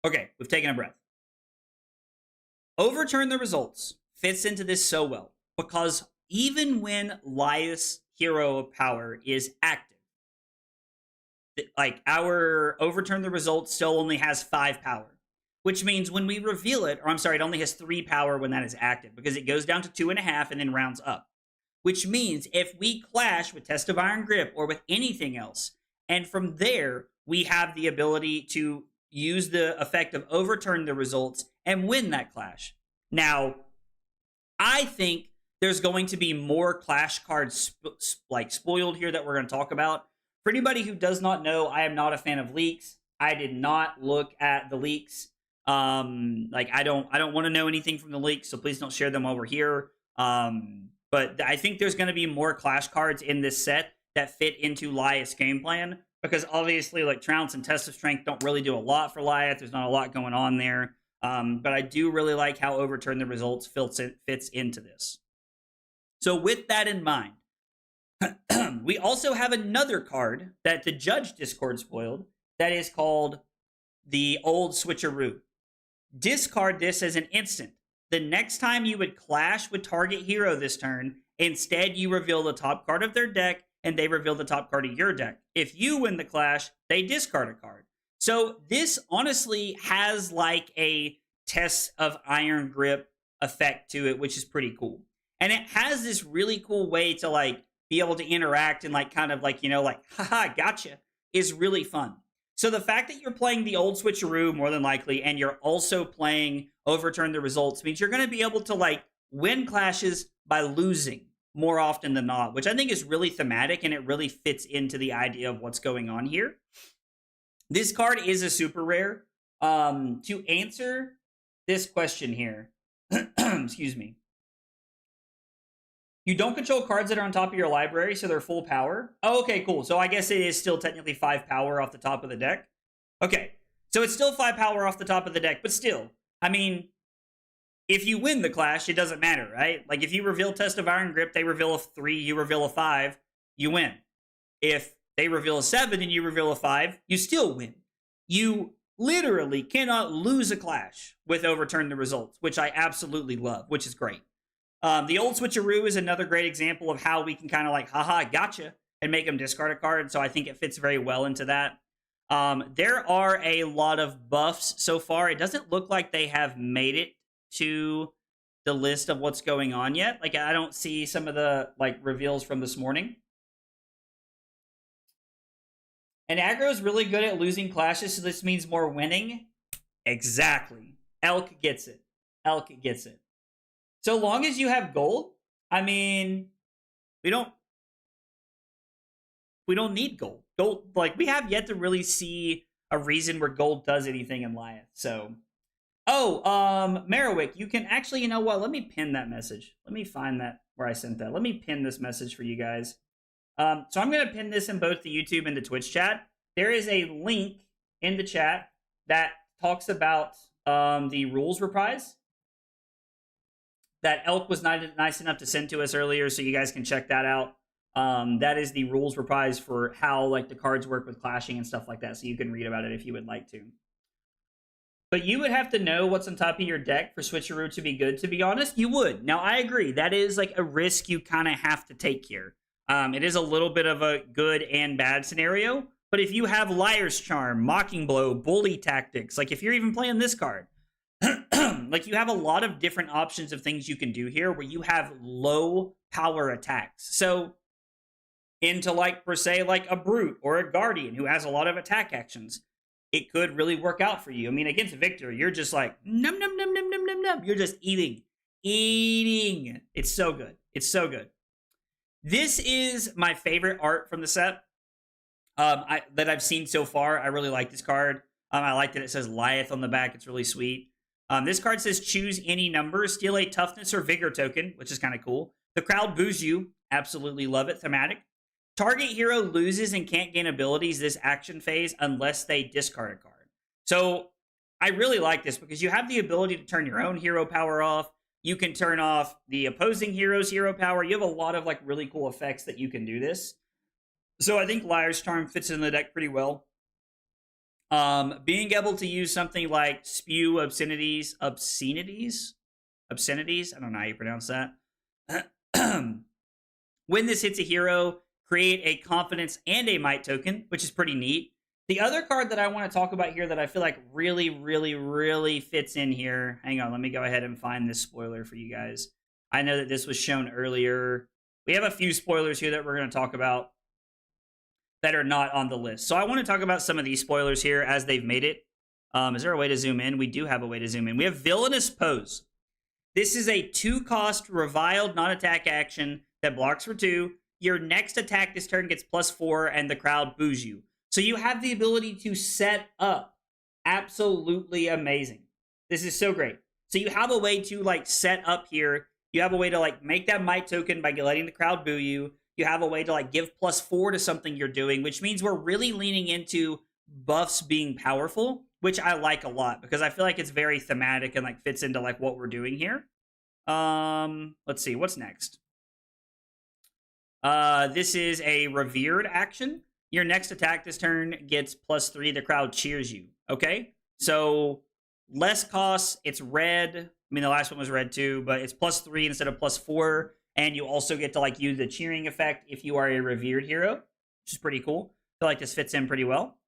Okay, we've taken a breath. Overturn the results fits into this so well because even when Laius Hero of Power is active, like our overturn the results still only has 5 power, which means when we reveal it, or I'm sorry, it only has 3 power when that is active because it goes down to 2.5 and then rounds up. Which means if we clash with Test of Iron Grip or with anything else, and from there we have the ability to use the effect of overturn the results and win that clash. Now, I think there's going to be more clash cards spoiled here that we're going to talk about. For anybody who does not know, I am not a fan of leaks. I did not look at the leaks. I don't want to know anything from the leaks, so please don't share them while we're here. But I think there's going to be more clash cards in this set that fit into Laius' game plan because obviously, like Trounce and Test of Strength don't really do a lot for Laius. There's not a lot going on there. But I do really like how Overturn the Results fits into this. So with that in mind, we also have another card that the Judge Discord spoiled that is called the Old Switcheroo. Discard this as an instant. The next time you would clash with target hero this turn, instead you reveal the top card of their deck and they reveal the top card of your deck. If you win the clash, they discard a card. So this honestly has like a Test of Iron Grip effect to it, which is pretty cool. And it has this really cool way to like be able to interact and like kind of like, haha, gotcha, is really fun. So the fact that you're playing the Old Switcheroo more than likely, and you're also playing Overturn the Results means you're going to be able to like win clashes by losing more often than not, which I think is really thematic and it really fits into the idea of what's going on here. This card is a super rare. To answer this question here, excuse me. You don't control cards that are on top of your library, so they're full power. Oh, okay, cool. So I guess it is still technically 5 power off the top of the deck. Okay, so it's still 5 power off the top of the deck, but still, I mean, if you win the clash, it doesn't matter, right? Like if you reveal Test of Iron Grip, they reveal a 3, you reveal a 5, you win. If they reveal a 7 and you reveal a 5, you still win. You literally cannot lose a clash with Overturn the Results, which I absolutely love, which is great. The Old Switcheroo is another great example of how we can kind of like, haha, gotcha, and make them discard a card. So I think it fits very well into that. There are a lot of buffs so far. It doesn't look like they have made it to the list of what's going on yet. Like I don't see some of the like reveals from this morning. And aggro is really good at losing clashes, so this means more winning. Exactly. Elk gets it. Elk gets it. So long as you have gold, I mean, we don't need gold. Gold, like, we have yet to really see a reason where gold does anything in Laius. So, Merriwick, you can actually, you know what? Let me pin that message. Let me find that where I sent that. Let me pin this message for you guys. So I'm going to pin this in both the YouTube and the Twitch chat. There is a link in the chat that talks about the rules reprise that Elk was nice enough to send to us earlier, so you guys can check that out. That is the rules reprise for how like the cards work with clashing and stuff like that, so you can read about it if you would like to. But you would have to know what's on top of your deck for Switcheroo to be good, to be honest. You would. Now, I agree. That is like a risk you kind of have to take here. It is a little bit of a good and bad scenario, but if you have Liar's Charm, Mocking Blow, Bully Tactics, like if you're even playing this card, like you have a lot of different options of things you can do here where you have low power attacks. So into like per se like a Brute or a Guardian who has a lot of attack actions, it could really work out for you. I mean, against Victor, you're just like num num num num num num num. You're just eating. It's so good. It's so good. This is my favorite art from the set that I've seen so far. I really like this card. I like that it says Liath on the back. It's really sweet. This card says choose any number, steal a toughness or vigor token, which is kind of cool. The crowd boos you. Absolutely love it. Thematic. Target hero loses and can't gain abilities this action phase unless they discard a card. So I really like this because you have the ability to turn your own hero power off. You can turn off the opposing hero's hero power. You have a lot of like really cool effects that you can do this. So I think Liar's Charm fits in the deck pretty well. Being able to use something like Spew Obscenities. I don't know how you pronounce that. When this hits a hero, create a Confidence and a Might token, which is pretty neat. The other card that I want to talk about here that I feel like really, really, really fits in here. Hang on, let me go ahead and find this spoiler for you guys. I know that this was shown earlier. We have a few spoilers here that we're going to talk about that are not on the list. So I want to talk about some of these spoilers here as they've made it. Is there a way to zoom in? We do have a way to zoom in. We have Villainous Pose. This is a 2-cost reviled non-attack action that blocks for 2. Your next attack this turn gets +4 and the crowd boos you. So you have the ability to set up. Absolutely amazing. This is so great. So you have a way to like set up here. You have a way to like make that Might token by letting the crowd boo you. You have a way to like give +4 to something you're doing, which means we're really leaning into buffs being powerful, which I like a lot because I feel like it's very thematic and like fits into like what we're doing here. Let's see, what's next? This is a revered action. Your next attack this turn gets +3. The crowd cheers you. Okay? So less costs. It's red. I mean, the last one was red too, but it's +3 instead of +4. And you also get to like use the cheering effect if you are a revered hero, which is pretty cool. I feel like this fits in pretty well.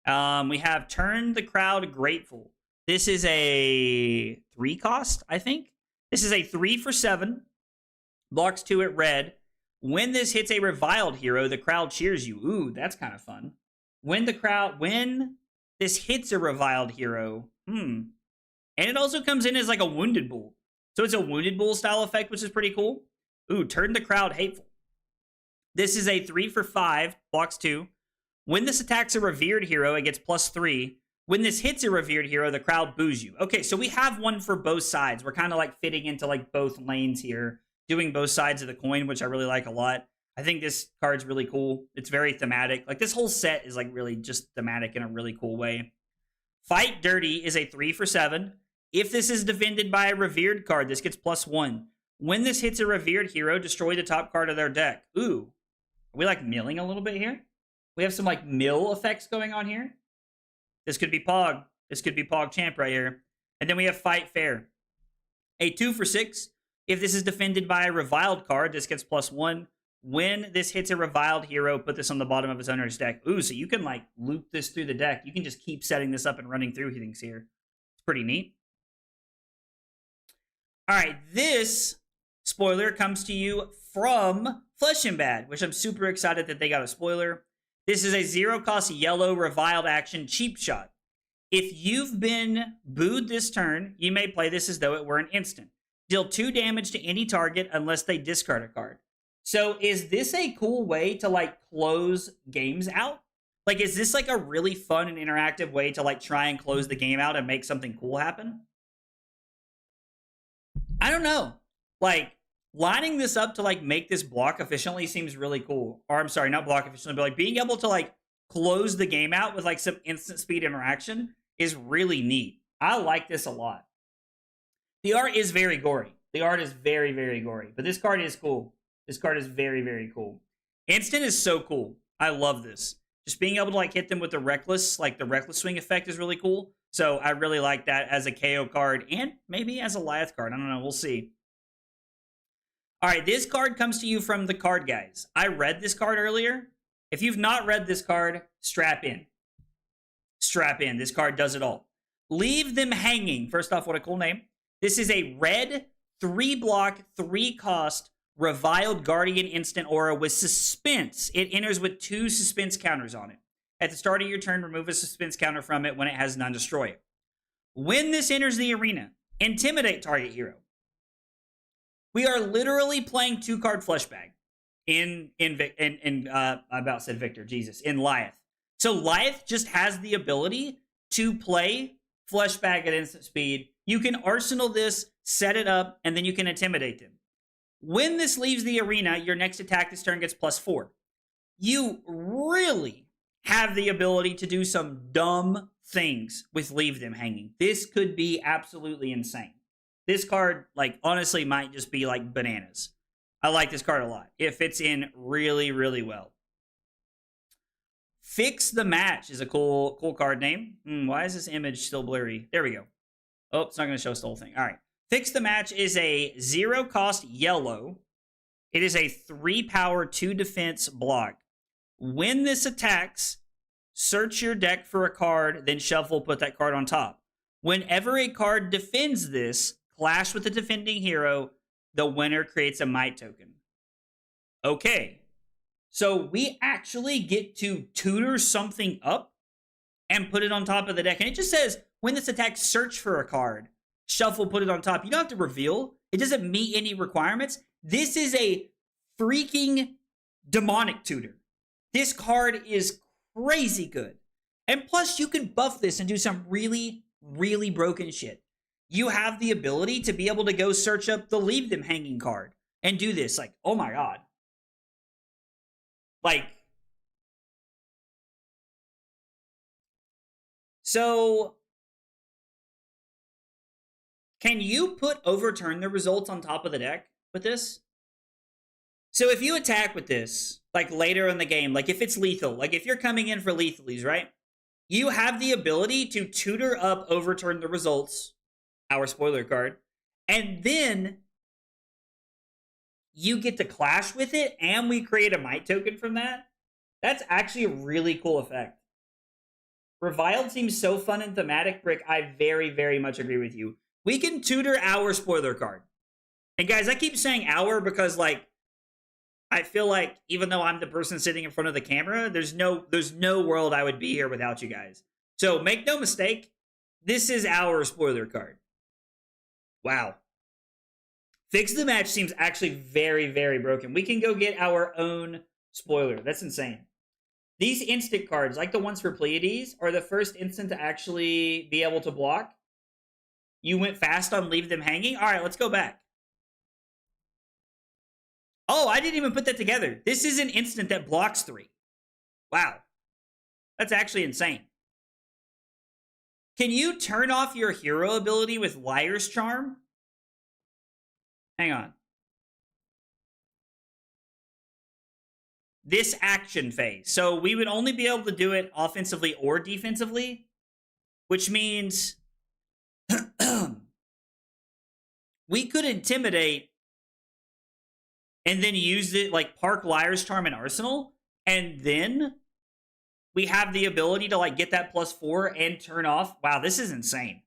We have Turn the Crowd Grateful. This is a 3-cost, I think. This is a 3 for 7. Blocks 2 at red. When this hits a reviled hero, the crowd cheers you. Ooh, that's kind of fun. When this hits a reviled hero, and it also comes in as like a Wounded Bull. So it's a Wounded Bull style effect, which is pretty cool. Ooh, Turn the Crowd Hateful. This is a 3 for 5, blocks 2. When this attacks a revered hero, it gets +3. When this hits a revered hero, the crowd boos you. Okay, so we have one for both sides. We're kind of like fitting into like both lanes here, doing both sides of the coin, which I really like a lot. I think this card's really cool. It's very thematic. Like this whole set is like really just thematic in a really cool way. Fight Dirty is a 3 for 7. If this is defended by a revered card, this gets +1. When this hits a revered hero, destroy the top card of their deck. Ooh, are we like milling a little bit here? We have some like mill effects going on here. This could be Pog. This could be Pog Champ right here. And then we have Fight Fair. A 2 for 6. If this is defended by a reviled card, this gets +1. When this hits a reviled hero, put this on the bottom of his owner's deck. Ooh, so you can like loop this through the deck. You can just keep setting this up and running through things here. It's pretty neat. All right, this spoiler comes to you from Flesh and Bad, which I'm super excited that they got a spoiler. This is a 0-cost yellow reviled action cheap shot. If you've been booed this turn, you may play this as though it were an instant. Deal 2 damage to any target unless they discard a card. So is this a cool way to like close games out? Like, is this like a really fun and interactive way to like try and close the game out and make something cool happen? I don't know. Like, lining this up to like make this block efficiently seems really cool. Or I'm sorry, not block efficiently, but like being able to like close the game out with like some instant speed interaction is really neat. I like this a lot. The art is very gory. The art is very, very gory. But this card is cool. This card is very, very cool. Instant is so cool. I love this. Just being able to like hit them with the reckless swing effect is really cool. So I really like that as a KO card and maybe as a Lyeth card. I don't know. We'll see. All right, this card comes to you from the Card Guys. I read this card earlier. If you've not read this card, strap in. Strap in. This card does it all. Leave them hanging. First off, what a cool name. This is a red 3-block, 3-cost reviled Guardian instant aura with suspense. It enters with 2 suspense counters on it. At the start of your turn, remove a suspense counter from it. When it has none, destroy it. When this enters the arena, intimidate target hero. We are literally playing 2-card flesh bag in I about said Victor, Jesus, in Lyeth. So Lyeth just has the ability to play flesh bag at instant speed. You can arsenal this, set it up, and then you can intimidate them. When this leaves the arena, your next attack this turn gets +4. You really have the ability to do some dumb things with Leave Them Hanging. This could be absolutely insane. This card, like, honestly might just be, like, bananas. I like this card a lot. It fits in really, really well. Fix the Match is a cool card name. Why is this image still blurry? There we go. Oh, it's not going to show us the whole thing. All right. Fix the Match is a 0-cost yellow. It is a 3-power, 2-defense block. When this attacks, search your deck for a card, then shuffle, put that card on top. Whenever a card defends this, clash with the defending hero, the winner creates a might token. Okay. So we actually get to tutor something up and put it on top of the deck. And it just says, when this attacks, search for a card. Shuffle, put it on top. You don't have to reveal. It doesn't meet any requirements. This is a freaking demonic tutor. This card is crazy good. And plus, you can buff this and do some really, really broken shit. You have the ability to be able to go search up the Leave Them Hanging card and do this. Like, oh my god. Like, so can you put overturn the results on top of the deck with this? So if you attack with this, like later in the game, like if it's lethal, like if you're coming in for lethalies, right? You have the ability to tutor up overturn the results, our spoiler card, and then you get to clash with it, and we create a might token from that. That's actually a really cool effect. Reviled seems so fun and thematic, Brick. I very, very much agree with you. We can tutor our spoiler card. And guys, I keep saying our because, like, I feel like even though I'm the person sitting in front of the camera, there's no world I would be here without you guys. So make no mistake, this is our spoiler card. Wow. Fix the Match seems actually very, very broken. We can go get our own spoiler. That's insane. These instant cards, like the ones for Pleiades, are the first instant to actually be able to block. You went fast on Leave Them Hanging. All right, let's go back. Oh, I didn't even put that together. This is an instant that blocks 3. Wow. That's actually insane. Can you turn off your hero ability with Liar's Charm? Hang on. This action phase. So we would only be able to do it offensively or defensively, which means we could intimidate and then use it like Park Liar's Charm and Arsenal, and then we have the ability to like get that +4 and turn off. Wow, this is insane.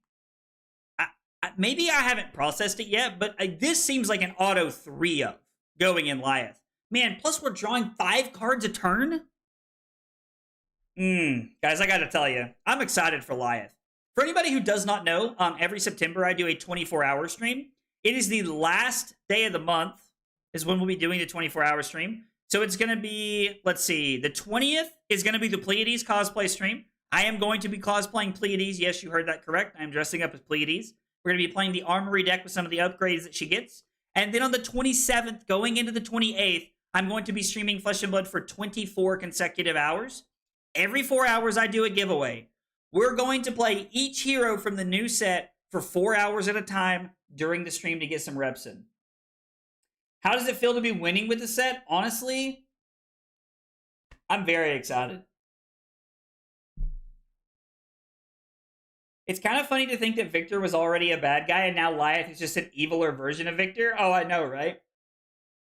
Maybe I haven't processed it yet, but this seems like an auto 3 of going in Liath. Man, plus we're drawing 5 cards a turn? Guys, I gotta tell you, I'm excited for Liath. For anybody who does not know, every September I do a 24-hour stream. It is the last day of the month is when we'll be doing the 24-hour stream. So it's gonna be, let's see, the 20th is gonna be the Pleiades cosplay stream. I am going to be cosplaying Pleiades. Yes, you heard that correct. I am dressing up as Pleiades. We're going to be playing the Armory deck with some of the upgrades that she gets. And then on the 27th, going into the 28th, I'm going to be streaming Flesh and Blood for 24 consecutive hours. Every 4 hours, I do a giveaway. We're going to play each hero from the new set for 4 hours at a time during the stream to get some reps in. How does it feel to be winning with the set? Honestly, I'm very excited. It's kind of funny to think that Victor was already a bad guy and now Liath is just an eviler version of Victor. Oh, I know, right?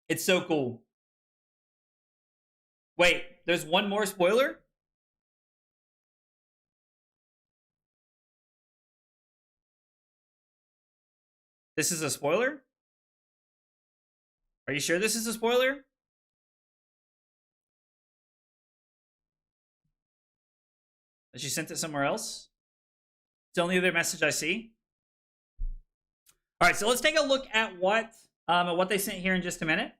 It's so cool. Wait, there's one more spoiler? This is a spoiler? Are you sure this is a spoiler? Has she sent it somewhere else? It's the only other message I see. All right, so let's take a look at what they sent here in just a minute.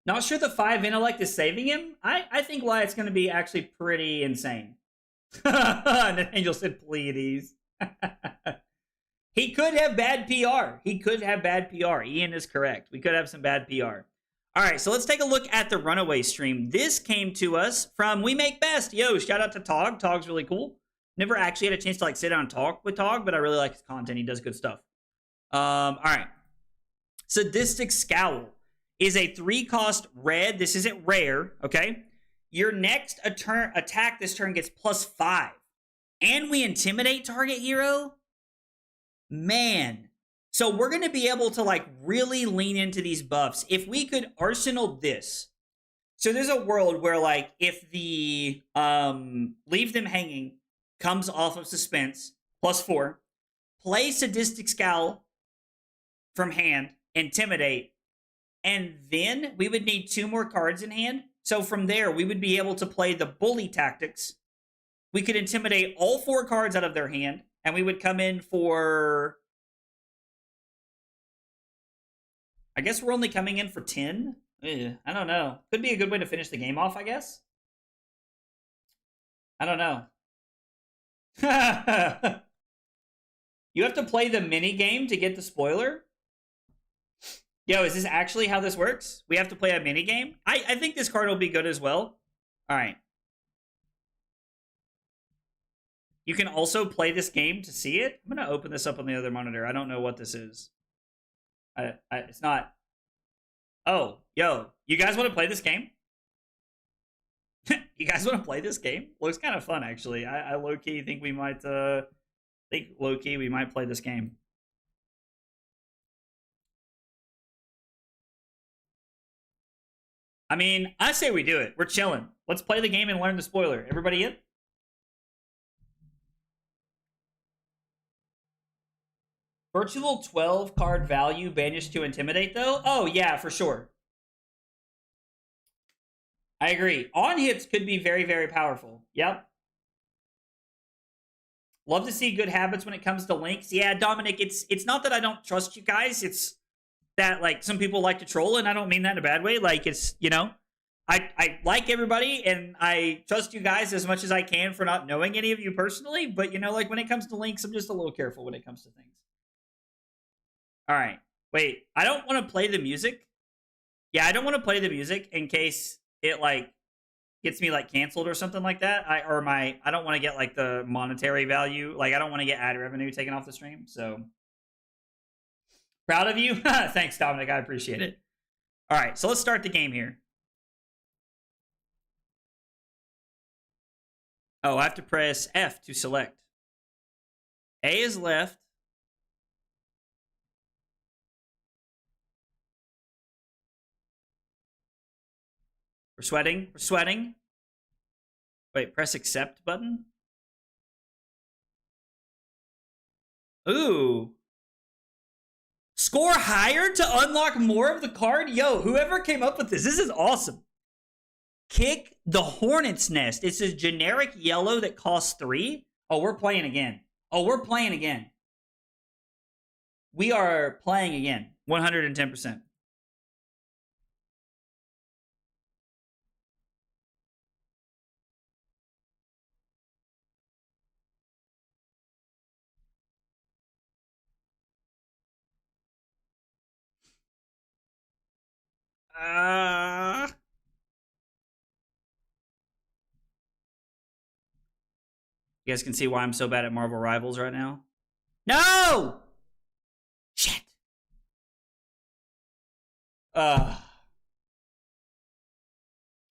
Not sure the 5 intellect is saving him. I think Liath's going to be actually pretty insane. Nathaniel said Pleiades. He could have bad PR. He could have bad PR. Ian is correct. We could have some bad PR. All right, so let's take a look at the Runaway stream. This came to us from We Make Best. Yo, shout out to Tog. Tog's really cool. Never actually had a chance to like sit down and talk with Tog, but I really like his content. He does good stuff. All right. Sadistic Scowl is a 3-cost red. This isn't rare, okay? Your next attack this turn gets +5. And we intimidate target hero? Man. So we're going to be able to like really lean into these buffs. If we could arsenal this. So there's a world where like if the leave them hanging comes off of suspense, +4, play Sadistic Scowl from hand, intimidate, and then we would need 2 more cards in hand. So from there, we would be able to play the bully tactics. We could intimidate all 4 cards out of their hand, and we would come in for... I guess we're only coming in for 10? I don't know. Could be a good way to finish the game off, I guess. I don't know. You have to play the mini game to get the spoiler? Yo, is this actually how this works? We have to play a mini game? I think this card will be good as well. All right. You can also play this game to see it. I'm going to open this up on the other monitor. I don't know what this is. It's not... Oh, yo, you guys want to play this game? You guys want to play this game? Looks kind of fun, actually. I low-key think we might... low-key we might play this game. I mean, I say we do it. We're chilling. Let's play the game and learn the spoiler. Everybody in? Virtual 12 card value banished to intimidate, though? Oh, yeah, for sure. I agree. On hits could be very, very powerful. Yep. Love to see good habits when it comes to links. Yeah, Dominic, it's not that I don't trust you guys. It's that, like, some people like to troll, and I don't mean that in a bad way. Like, it's, you know, I like everybody, and I trust you guys as much as I can for not knowing any of you personally. But, you know, like, when it comes to links, I'm just a little careful when it comes to things. All right. Wait, I don't want to play the music. Yeah, I don't want to play the music in case it, like, gets me, like, canceled or something like that. I don't want to get, like, the monetary value. Like, I don't want to get ad revenue taken off the stream. So, proud of you. Thanks, Dominic. I appreciate it. All right, so let's start the game here. Oh, I have to press F to select. A is left. We're sweating. We're sweating. Wait, press accept button. Ooh. Score higher to unlock more of the card? Yo, whoever came up with this is awesome. Kick the Hornet's Nest. It's a generic yellow that costs 3. Oh, we're playing again. Oh, we're playing again. We are playing again. 110%. You guys can see why I'm so bad at Marvel Rivals right now. No! Shit. All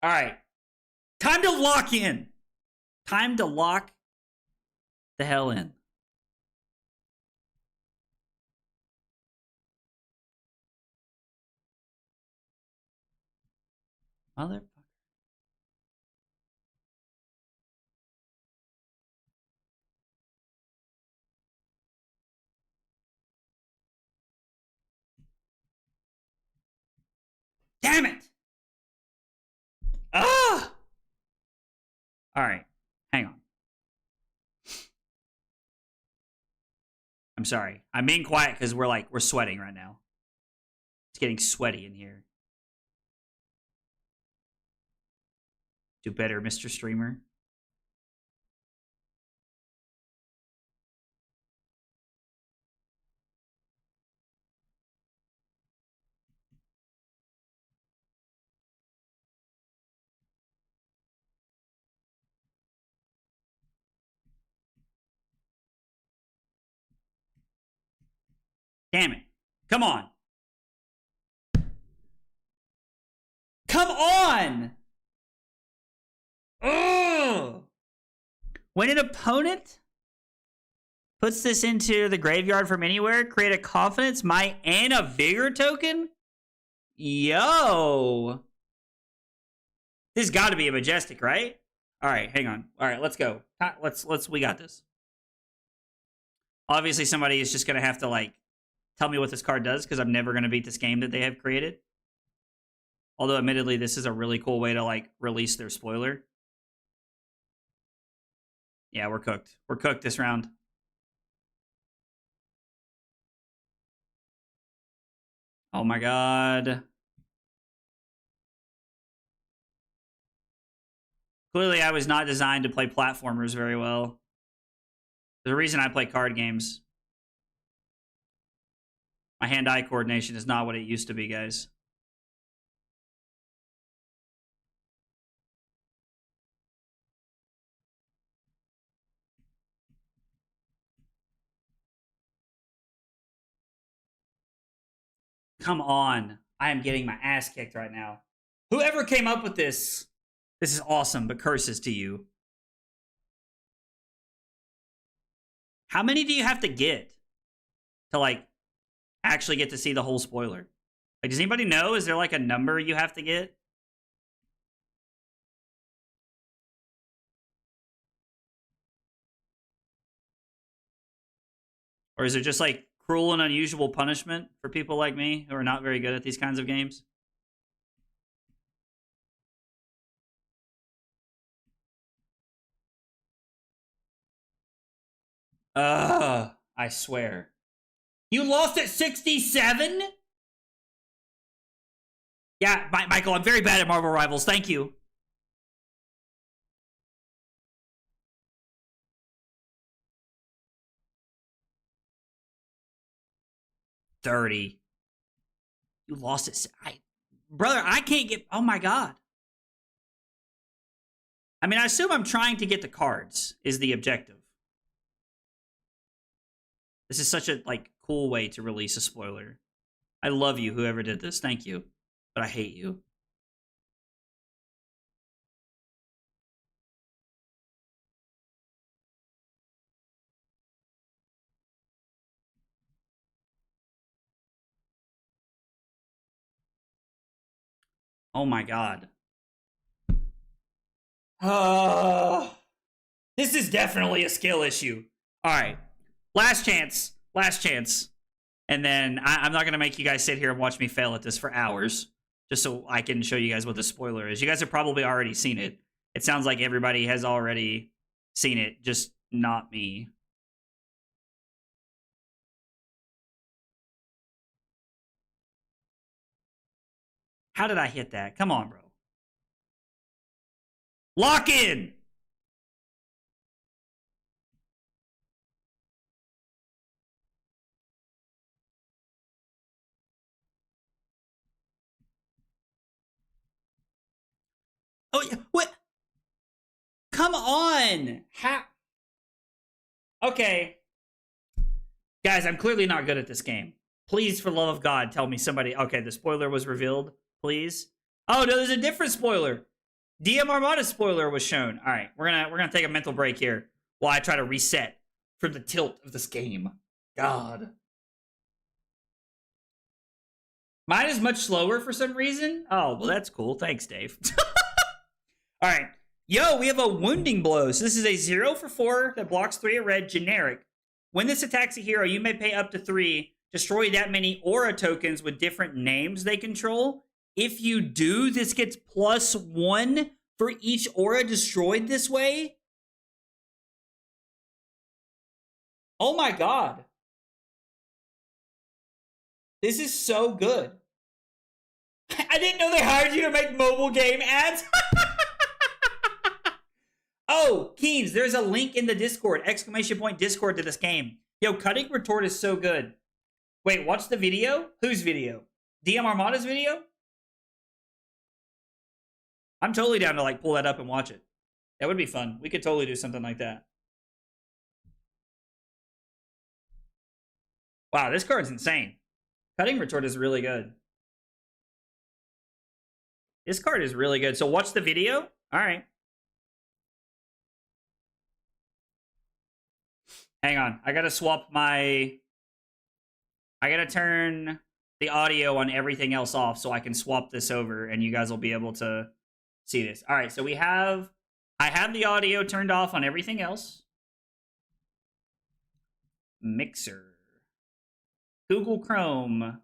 right. Time to lock in. Time to lock the hell in. Mother. Damn it! Ah! All right. Hang on. I'm sorry. I'm being quiet because we're sweating right now. It's getting sweaty in here. Do better, Mr. Streamer. Damn it. Come on. Come on! Ugh! When an opponent puts this into the graveyard from anywhere, create a Confidence, Might, and a Vigor token? Yo! This has got to be a Majestic, right? All right, hang on. All right, let's go. We got this. Obviously, somebody is just going to have to, like, tell me what this card does, because I'm never going to beat this game that they have created. Although, admittedly, this is a really cool way to, like, release their spoiler. Yeah, we're cooked. We're cooked this round. Oh my god. Clearly, I was not designed to play platformers very well. There's a reason I play card games. My hand-eye coordination is not what it used to be, guys. Come on. I am getting my ass kicked right now. Whoever came up with this is awesome, but curses to you. How many do you have to get to, like, actually get to see the whole spoiler? Like, does anybody know? Is there, like, a number you have to get? Or is it just, like, cruel and unusual punishment for people like me who are not very good at these kinds of games? I swear. You lost at 67? Yeah, Michael, I'm very bad at Marvel Rivals. Thank you. $30. You lost it. Brother, I can't get... Oh, my God. I mean, I assume I'm trying to get the cards is the objective. This is such a, like, cool way to release a spoiler. I love you, whoever did this. Thank you. But I hate you. Oh, my God. This is definitely a skill issue. All right. Last chance. Last chance. And then I'm not going to make you guys sit here and watch me fail at this for hours. Just so I can show you guys what the spoiler is. You guys have probably already seen it. It sounds like everybody has already seen it. Just not me. How did I hit that? Come on, bro. Lock in! Oh, yeah. What? Come on! How? Okay. Guys, I'm clearly not good at this game. Please, for the love of God, tell me somebody... Okay, the spoiler was revealed. Please. Oh, no, there's a different spoiler. DM Armada's spoiler was shown. All right, we're gonna take a mental break here while I try to reset from the tilt of this game. God. Mine is much slower for some reason. Oh, well, that's cool. Thanks, Dave. All right. Yo, we have a Wounding Blow. So this is a 0 for 4 that blocks 3 at red, generic. When this attacks a hero, you may pay up to 3, destroy that many aura tokens with different names they control. If you do, this gets +1 for each aura destroyed this way. Oh my God. This is so good. I didn't know they hired you to make mobile game ads. Oh, Keens, there's a link in the Discord, ! Discord to this game. Yo, Cutting Retort is so good. Wait, watch the video? Whose video? DM Armada's video? I'm totally down to, like, pull that up and watch it. That would be fun. We could totally do something like that. Wow, this card's insane. Cutting Retort is really good. This card is really good. So watch the video. All right. Hang on. I got to swap my... I got to turn the audio on everything else off so I can swap this over and you guys will be able to see this. All right. So we have... I have the audio turned off on everything else. Mixer. Google Chrome.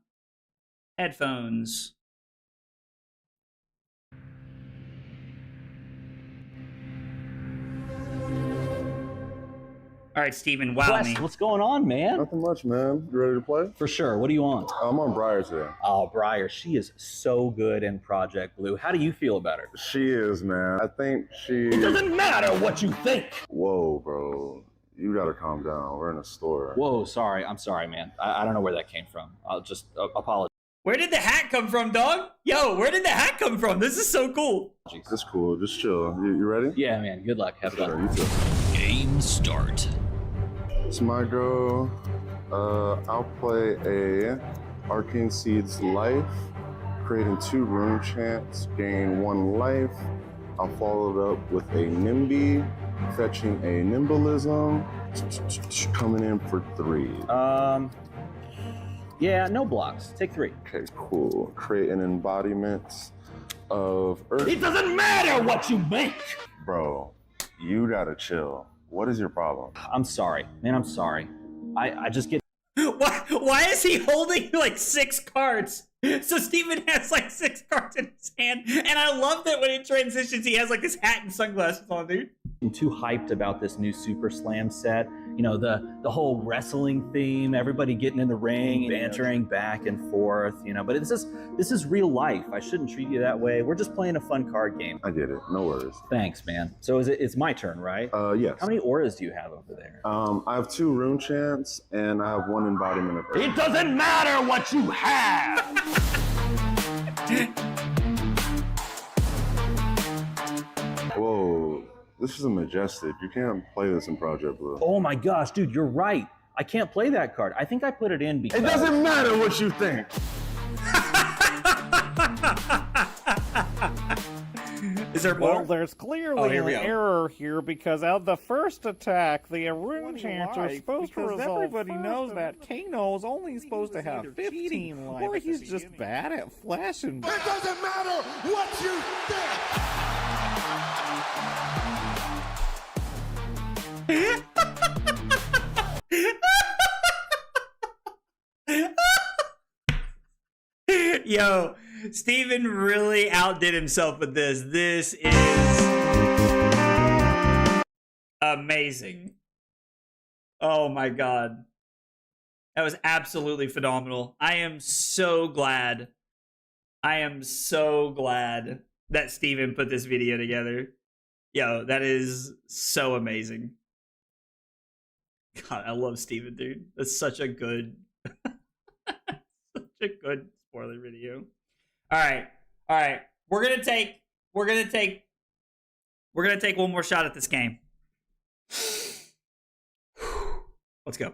Headphones. All right, Steven, wow Wes, me. what's going on, man? Nothing much, man. You ready to play? For sure. What do you want? I'm on Briar today. Oh, Briar, she is so good in Project Blue. How do you feel about her? She is, man. I think she... It doesn't matter what you think. Whoa, bro. You gotta calm down. We're in a store. Whoa, sorry. I'm sorry, man. I don't know where that came from. I'll just apologize. Where did the hat come from, dog? Yo, where did the hat come from? This is so cool. It's cool. Just chill. You ready? Yeah, man. Good luck. Have Sure, fun. you too. Game start. It's my go. I'll play a Arcane Seeds Life, creating 2 rune chants, gain 1 life. I'll follow it up with a Nimby, fetching a Nimbalism, coming in for 3. Yeah, no blocks. Take 3. Okay, cool. Create an embodiment of Earth. It doesn't matter what you think. Bro, you gotta chill. What is your problem? I'm sorry, man. I'm sorry. I just get... Why is he holding like 6 cards? So Steven has like 6 cards in his hand, and I love that when it transitions, he has like his hat and sunglasses on, dude. I'm too hyped about this new Super Slam set. You know, the whole wrestling theme, everybody getting in the ring, bantering back and forth, you know, but this is real life. I shouldn't treat you that way. We're just playing a fun card game. I get it. No worries. Thanks, man. So it's my turn, right? Yes. How many auras do you have over there? I have 2 rune chants, and I have 1 embodiment of Earth. It doesn't matter what you have! Whoa, this is a Majestic. You can't play this in Project Blue. Oh my gosh, dude, you're right. I can't play that card. I think I put it in because... It doesn't matter what you think. Is there more? Well, there's clearly here an we go. error here because of the first attack, the rune chants are supposed to resolve. Everybody knows that Kano is only supposed to have 15 life, or he's just bad at flashing. It doesn't matter what you think. Yo, Steven really outdid himself with this. This is amazing. Oh my god. That was absolutely phenomenal. I am so glad. I am so glad that Steven put this video together. Yo, that is so amazing. God, I love Steven, dude. That's such a good such a good spoiler video. All right. We're gonna take one more shot at this game. Let's go.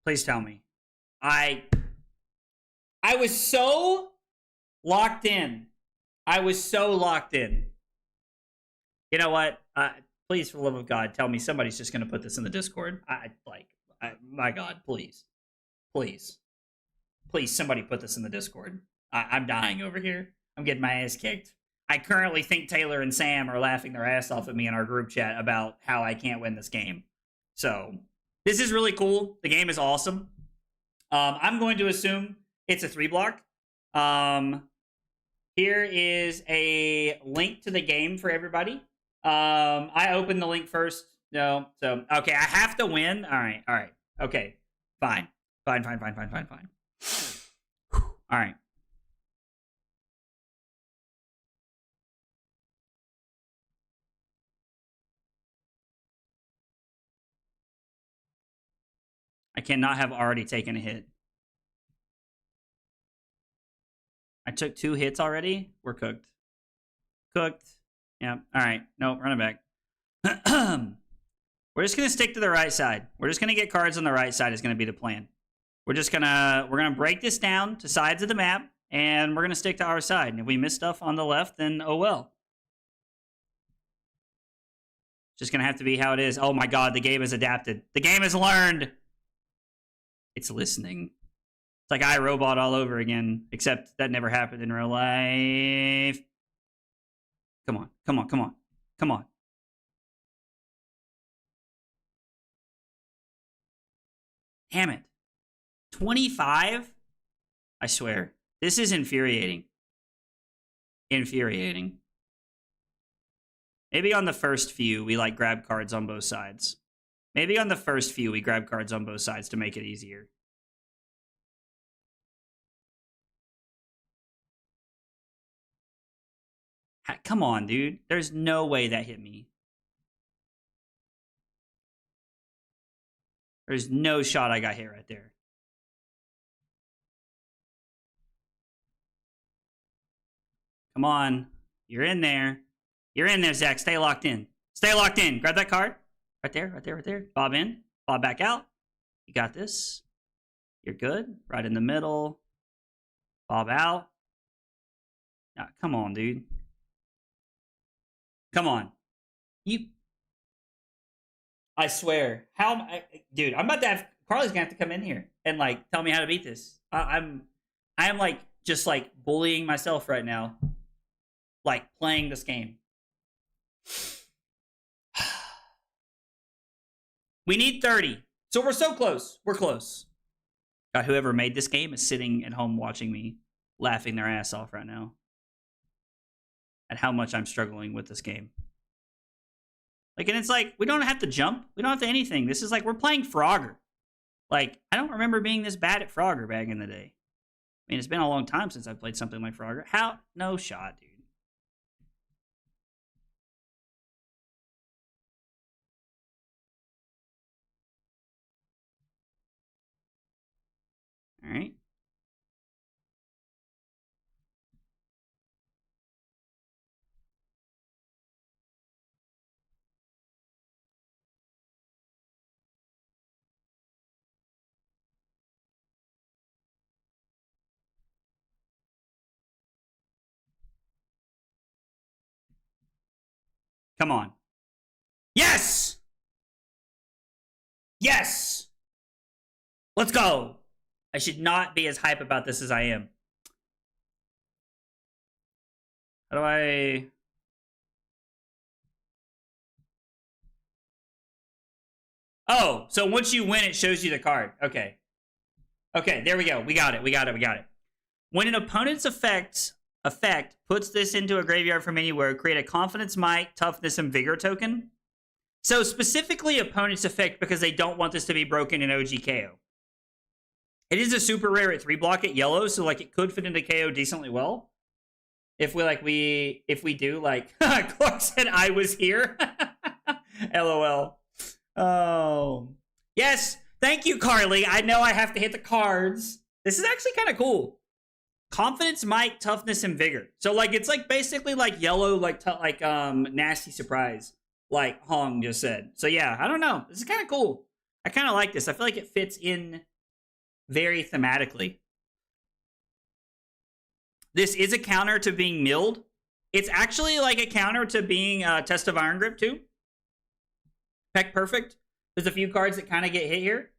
Please tell me. I was so locked in. You know what? Please, for the love of God, tell me somebody's just going to put this in the Discord. My God, please. Please, somebody put this in the Discord. I'm dying over here. I'm getting my ass kicked. I currently think Taylor and Sam are laughing their ass off at me in our group chat about how I can't win this game. So, this is really cool. The game is awesome. I'm going to assume it's a 3 block. here is a link to the game for everybody. I opened the link first. No, so okay, I have to win. All right. Okay, fine. All right. I cannot have already taken a hit. I took 2 hits already. We're cooked. Yeah. All right. No, run it back. We're just gonna stick to the right side. We're just gonna get cards on the right side is gonna be the plan. We're gonna break this down to sides of the map, and we're gonna stick to our side. And if we miss stuff on the left, then oh well. Just gonna have to be how it is. Oh my god, the game has adapted. The game has learned. It's listening. It's like iRobot all over again, except that never happened in real life. Come on. Damn it. 25? I swear. This is infuriating. Maybe on the first few, we like grab cards on both sides. To make it easier. Come on, dude. There's no way that hit me. There's no shot I got hit right there. Come on. You're in there. Zach. Stay locked in. Grab that card. Right there. Bob in. Bob back out. You got this. You're good. Right in the middle. Bob out. Now, come on, dude. Come on. I swear. Dude, I'm about to have... Carly's gonna have to come in here and, like, tell me how to beat this. I am, like, just, like, bullying myself right now. Like, playing this game. We need 30. So we're so close. We're close. God, whoever made this game is sitting at home watching me, laughing their ass off right now. At how much I'm struggling with this game. Like, and it's like, we don't have to jump. We don't have to anything. This is like, we're playing Frogger. Like, I don't remember being this bad at Frogger back in the day. I mean, it's been a long time since I played something like Frogger. How? No shot, dude. All right. Come on. Yes! Yes! Let's go! I should not be as hype about this as I am. How do I... Oh, so once you win, it shows you the card. Okay. Okay, there we go. We got it. When an opponent's effect puts this into a graveyard from anywhere, create a confidence, might, toughness, and vigor token. So specifically opponent's effect because they don't want this to be broken in OG-KO. It is a super rare at 3-block at yellow, so like it could fit into KO decently well. If we do, like Clark said I was here. LOL. Oh. Yes, thank you, Carly. I know I have to hit the cards. This is actually kind of cool. Confidence, might, toughness, and vigor. So like it's like basically like yellow, like nasty surprise, like Hong just said. So yeah, I don't know. This is kind of cool. I kind of like this. I feel like it fits in very thematically. This is a counter to being milled. It's actually like a counter to being Test of Iron Grip too. Peck Perfect. There's a few cards that kind of get hit here.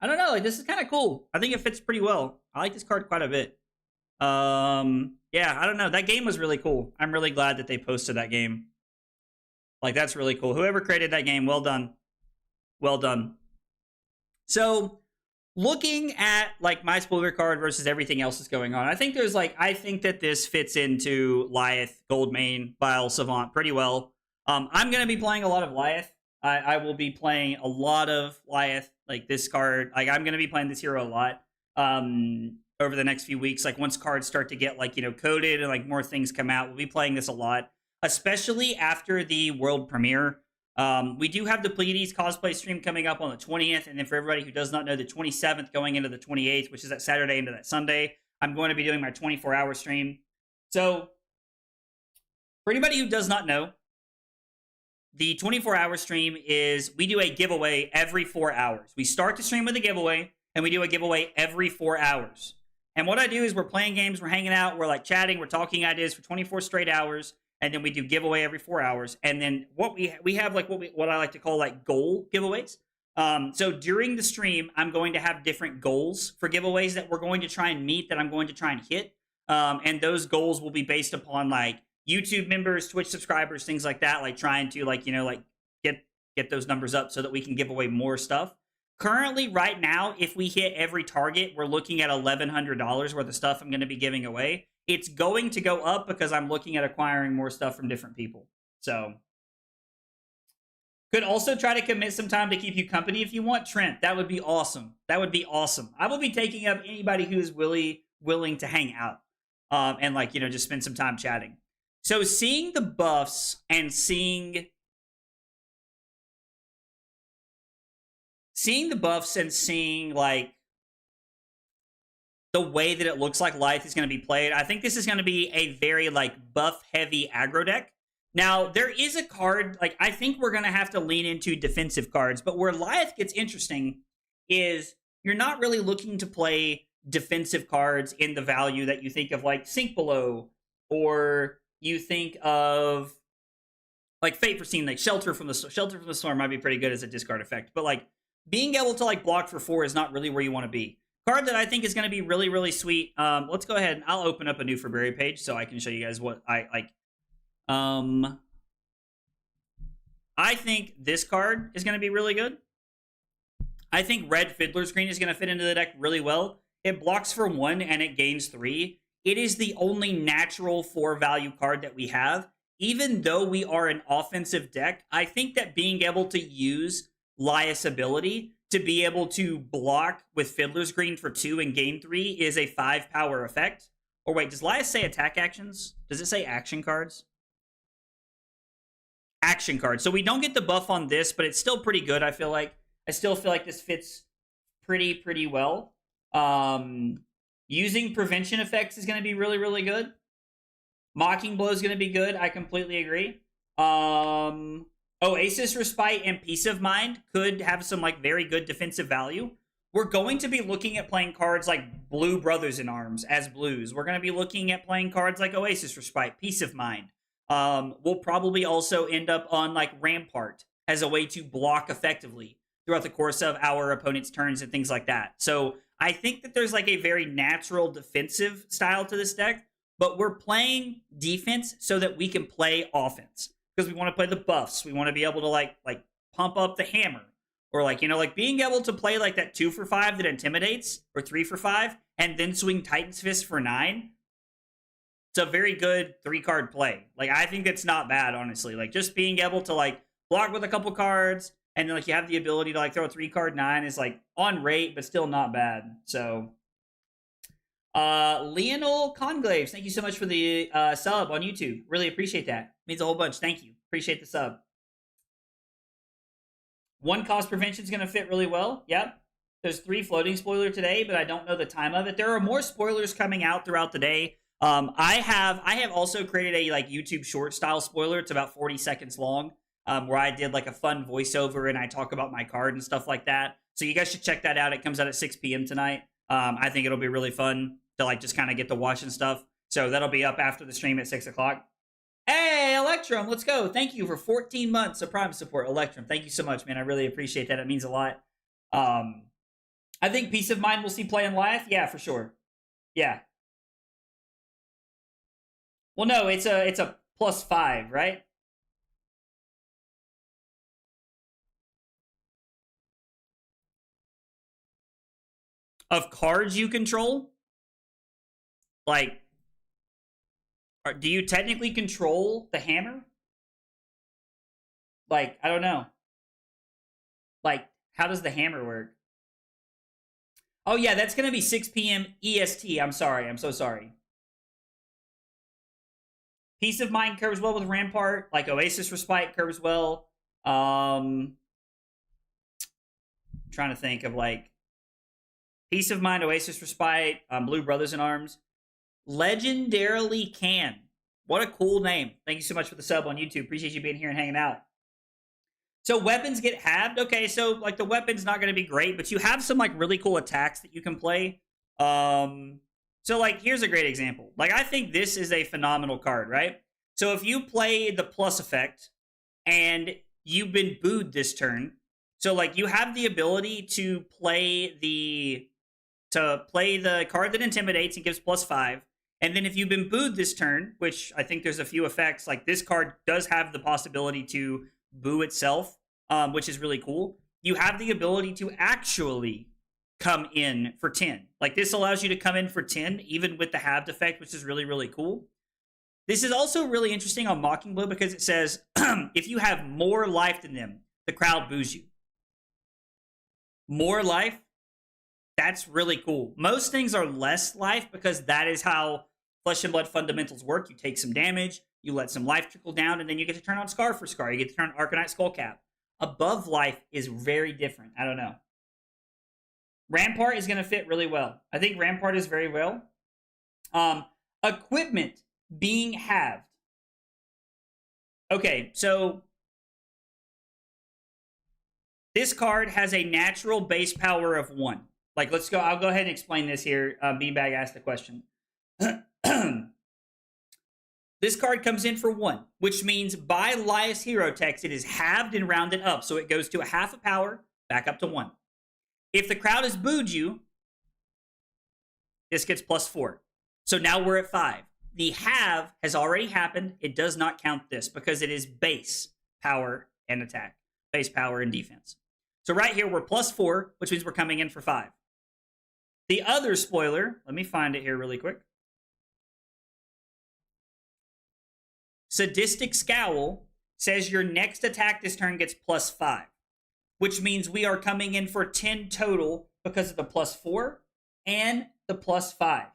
I don't know. Like this is kind of cool. I think it fits pretty well. I like this card quite a bit. Yeah, I don't know. That game was really cool. I'm really glad that they posted that game. Like, that's really cool. Whoever created that game, well done. Well done. So, looking at like my spoiler card versus everything else that's going on, I think that this fits into Lyeth, Goldmane, Bile, Savant pretty well. I'm gonna be playing a lot of Lyeth. I will be playing a lot of Lyeth, like this card. Like I'm gonna be playing this hero a lot over the next few weeks. Like once cards start to get like, you know, coded and like more things come out, we'll be playing this a lot, especially after the world premiere. We do have the Pleiades cosplay stream coming up on the 20th, and then for everybody who does not know, the 27th going into the 28th, which is that Saturday into that Sunday, I'm going to be doing my 24-hour stream. So for anybody who does not know, the 24-hour stream is, we do a giveaway every 4 hours. We start the stream with a giveaway, and we do a giveaway every 4 hours. And what I do is we're playing games, we're hanging out, we're like chatting, we're talking ideas for 24 straight hours, and then we do giveaway every 4 hours. And then what we have like what I like to call like goal giveaways. So during the stream, I'm going to have different goals for giveaways that we're going to try and meet, that I'm going to try and hit. And those goals will be based upon like YouTube members, Twitch subscribers, things like that, like trying to like, you know, like get those numbers up so that we can give away more stuff. Currently, right now, if we hit every target, we're looking at $1,100 worth of stuff I'm going to be giving away. It's going to go up because I'm looking at acquiring more stuff from different people. So could also try to commit some time to keep you company if you want, Trent. That would be awesome. That would be awesome. I will be taking up anybody who is willing to hang out and like, you know, just spend some time chatting. So seeing the buffs and seeing like the way that it looks like Lyeth is going to be played, I think this is going to be a very like buff heavy aggro deck. Now there is a card, like I think we're going to have to lean into defensive cards, but where Lyeth gets interesting is you're not really looking to play defensive cards in the value that you think of like Sink Below, or you think of like Fate Foreseen, like Shelter from the Storm might be pretty good as a discard effect, but like being able to like block for 4 is not really where you want to be. Card that I think is going to be really, really sweet. Let's go ahead and I'll open up a new February page so I can show you guys what I like. I think this card is going to be really good. I think Red Fiddler's Green is going to fit into the deck really well. It blocks for 1 and it gains 3. It is the only natural 4 value card that we have. Even though we are an offensive deck, I think that being able to use Lyeth's ability to be able to block with Fiddler's Green for 2 and gain 3 is a 5 power effect. Or wait, does Lyeth say attack actions? Does it say action cards? Action cards. So we don't get the buff on this, but it's still pretty good, I feel like. I still feel like this fits pretty well. Using prevention effects is going to be really, really good. Mocking Blow is going to be good. I completely agree. Oasis Respite and Peace of Mind could have some like very good defensive value. We're going to be looking at playing cards like Blue Brothers in Arms as blues. We're going to be looking at playing cards like Oasis Respite, Peace of Mind. We'll probably also end up on like Rampart as a way to block effectively throughout the course of our opponent's turns and things like that. So I think that there's like a very natural defensive style to this deck, but we're playing defense so that we can play offense. Because we want to play the buffs. We want to be able to like pump up the hammer. Or like, you know, like being able to play like that 2 for 5 that intimidates, or 3 for 5, and then swing Titan's Fist for 9. It's a very good 3-card play. Like, I think it's not bad, honestly. Like, just being able to like block with a couple cards, and then like you have the ability to like throw a 3-card 9 is like on rate, but still not bad. So Leonel Conglaves, thank you so much for the sub on YouTube. Really appreciate that. Means a whole bunch. Thank you. Appreciate the sub. 1 cost prevention is going to fit really well. Yep. There's 3 floating spoiler today, but I don't know the time of it. There are more spoilers coming out throughout the day. I have also created a like YouTube short style spoiler. It's about 40 seconds long, where I did like a fun voiceover and I talk about my card and stuff like that. So you guys should check that out. It comes out at 6 p.m. tonight. I think it'll be really fun to like just kind of get to watch and stuff. So that'll be up after the stream at 6 o'clock. Hey, Electrum, let's go. Thank you for 14 months of Prime support, Electrum. Thank you so much, man. I really appreciate that. It means a lot. I think Peace of Mind will see play in Lyeth. Yeah, for sure. Yeah. Well, no, it's a +5, right? of cards you control, like, do you technically control the hammer? Like, I don't know. Like, how does the hammer work? Oh, yeah, that's going to be 6 p.m. EST. I'm sorry. I'm so sorry. Peace of Mind curves well with Rampart. Like, Oasis Respite curves well. Trying to think of, like, Peace of Mind, Oasis Respite, Blue Brothers in Arms. Legendarily Can. What a cool name. Thank you so much for the sub on YouTube. Appreciate you being here and hanging out. So weapons get halved. Okay, so like the weapon's not going to be great, but you have some like really cool attacks that you can play. So like here's a great example. Like I think this is a phenomenal card, right? So if you play the plus effect and you've been booed this turn, so like you have the ability to play the card that intimidates and gives +5. And then if you've been booed this turn, which I think there's a few effects, like this card does have the possibility to boo itself, which is really cool. You have the ability to actually come in for 10. Like this allows you to come in for 10, even with the halved effect, which is really, really cool. This is also really interesting on Mocking Blow because it says, if you have more life than them, the crowd boos you. More life? That's really cool. Most things are less life because that is how Flesh and Blood fundamentals work. You take some damage, you let some life trickle down, and then you get to turn on Scar for Scar. You get to turn on Arcanite Skullcap. Above life is very different. I don't know. Rampart is going to fit really well. I think Rampart is very well. Equipment being halved. Okay, so this card has a natural base power of 1. Like, let's go. I'll go ahead and explain this here. Beanbag asked the question. This card comes in for 1, which means by Lias Hero Text, it is halved and rounded up. So it goes to a half a power, back up to 1. If the crowd has booed you, this gets +4. So now we're at 5. The halve has already happened. It does not count this because it is base power and attack. Base power and defense. So right here, we're +4, which means we're coming in for 5. The other spoiler, let me find it here really quick. Sadistic Scowl says your next attack this turn gets +5, which means we are coming in for 10 total because of the +4 and the +5.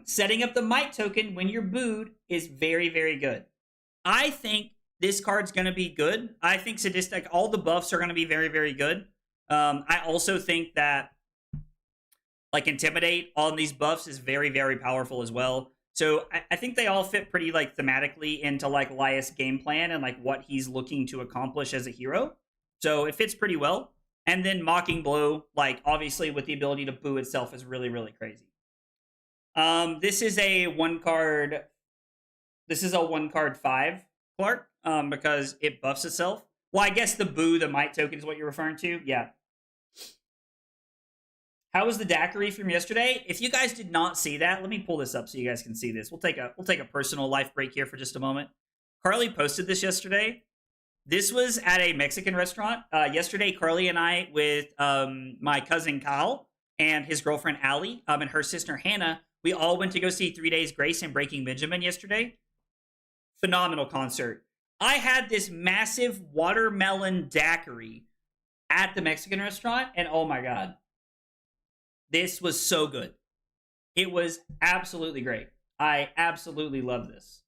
Setting up the Might token when you're booed is very, very good. I think this card's going to be good. I think Sadistic, all the buffs are going to be very, very good. I also think that like Intimidate on these buffs is very, very powerful as well. So I think they all fit pretty like thematically into like Lias' game plan and like what he's looking to accomplish as a hero. So it fits pretty well. And then Mocking Blow, like obviously with the ability to boo itself is really, really crazy. This is a 1-card. This is a 1-card 5, Clark, because it buffs itself. Well, I guess the boo, the Might token is what you're referring to. Yeah. How was the daiquiri from yesterday? If you guys did not see that, let me pull this up so you guys can see this. We'll take a personal life break here for just a moment. Carly posted this yesterday. This was at a Mexican restaurant. Yesterday, Carly and I with my cousin Kyle and his girlfriend Allie and her sister Hannah, we all went to go see 3 Days Grace and Breaking Benjamin yesterday. Phenomenal concert. I had this massive watermelon daiquiri at the Mexican restaurant, and oh my God. This was so good. It was absolutely great. I absolutely love this.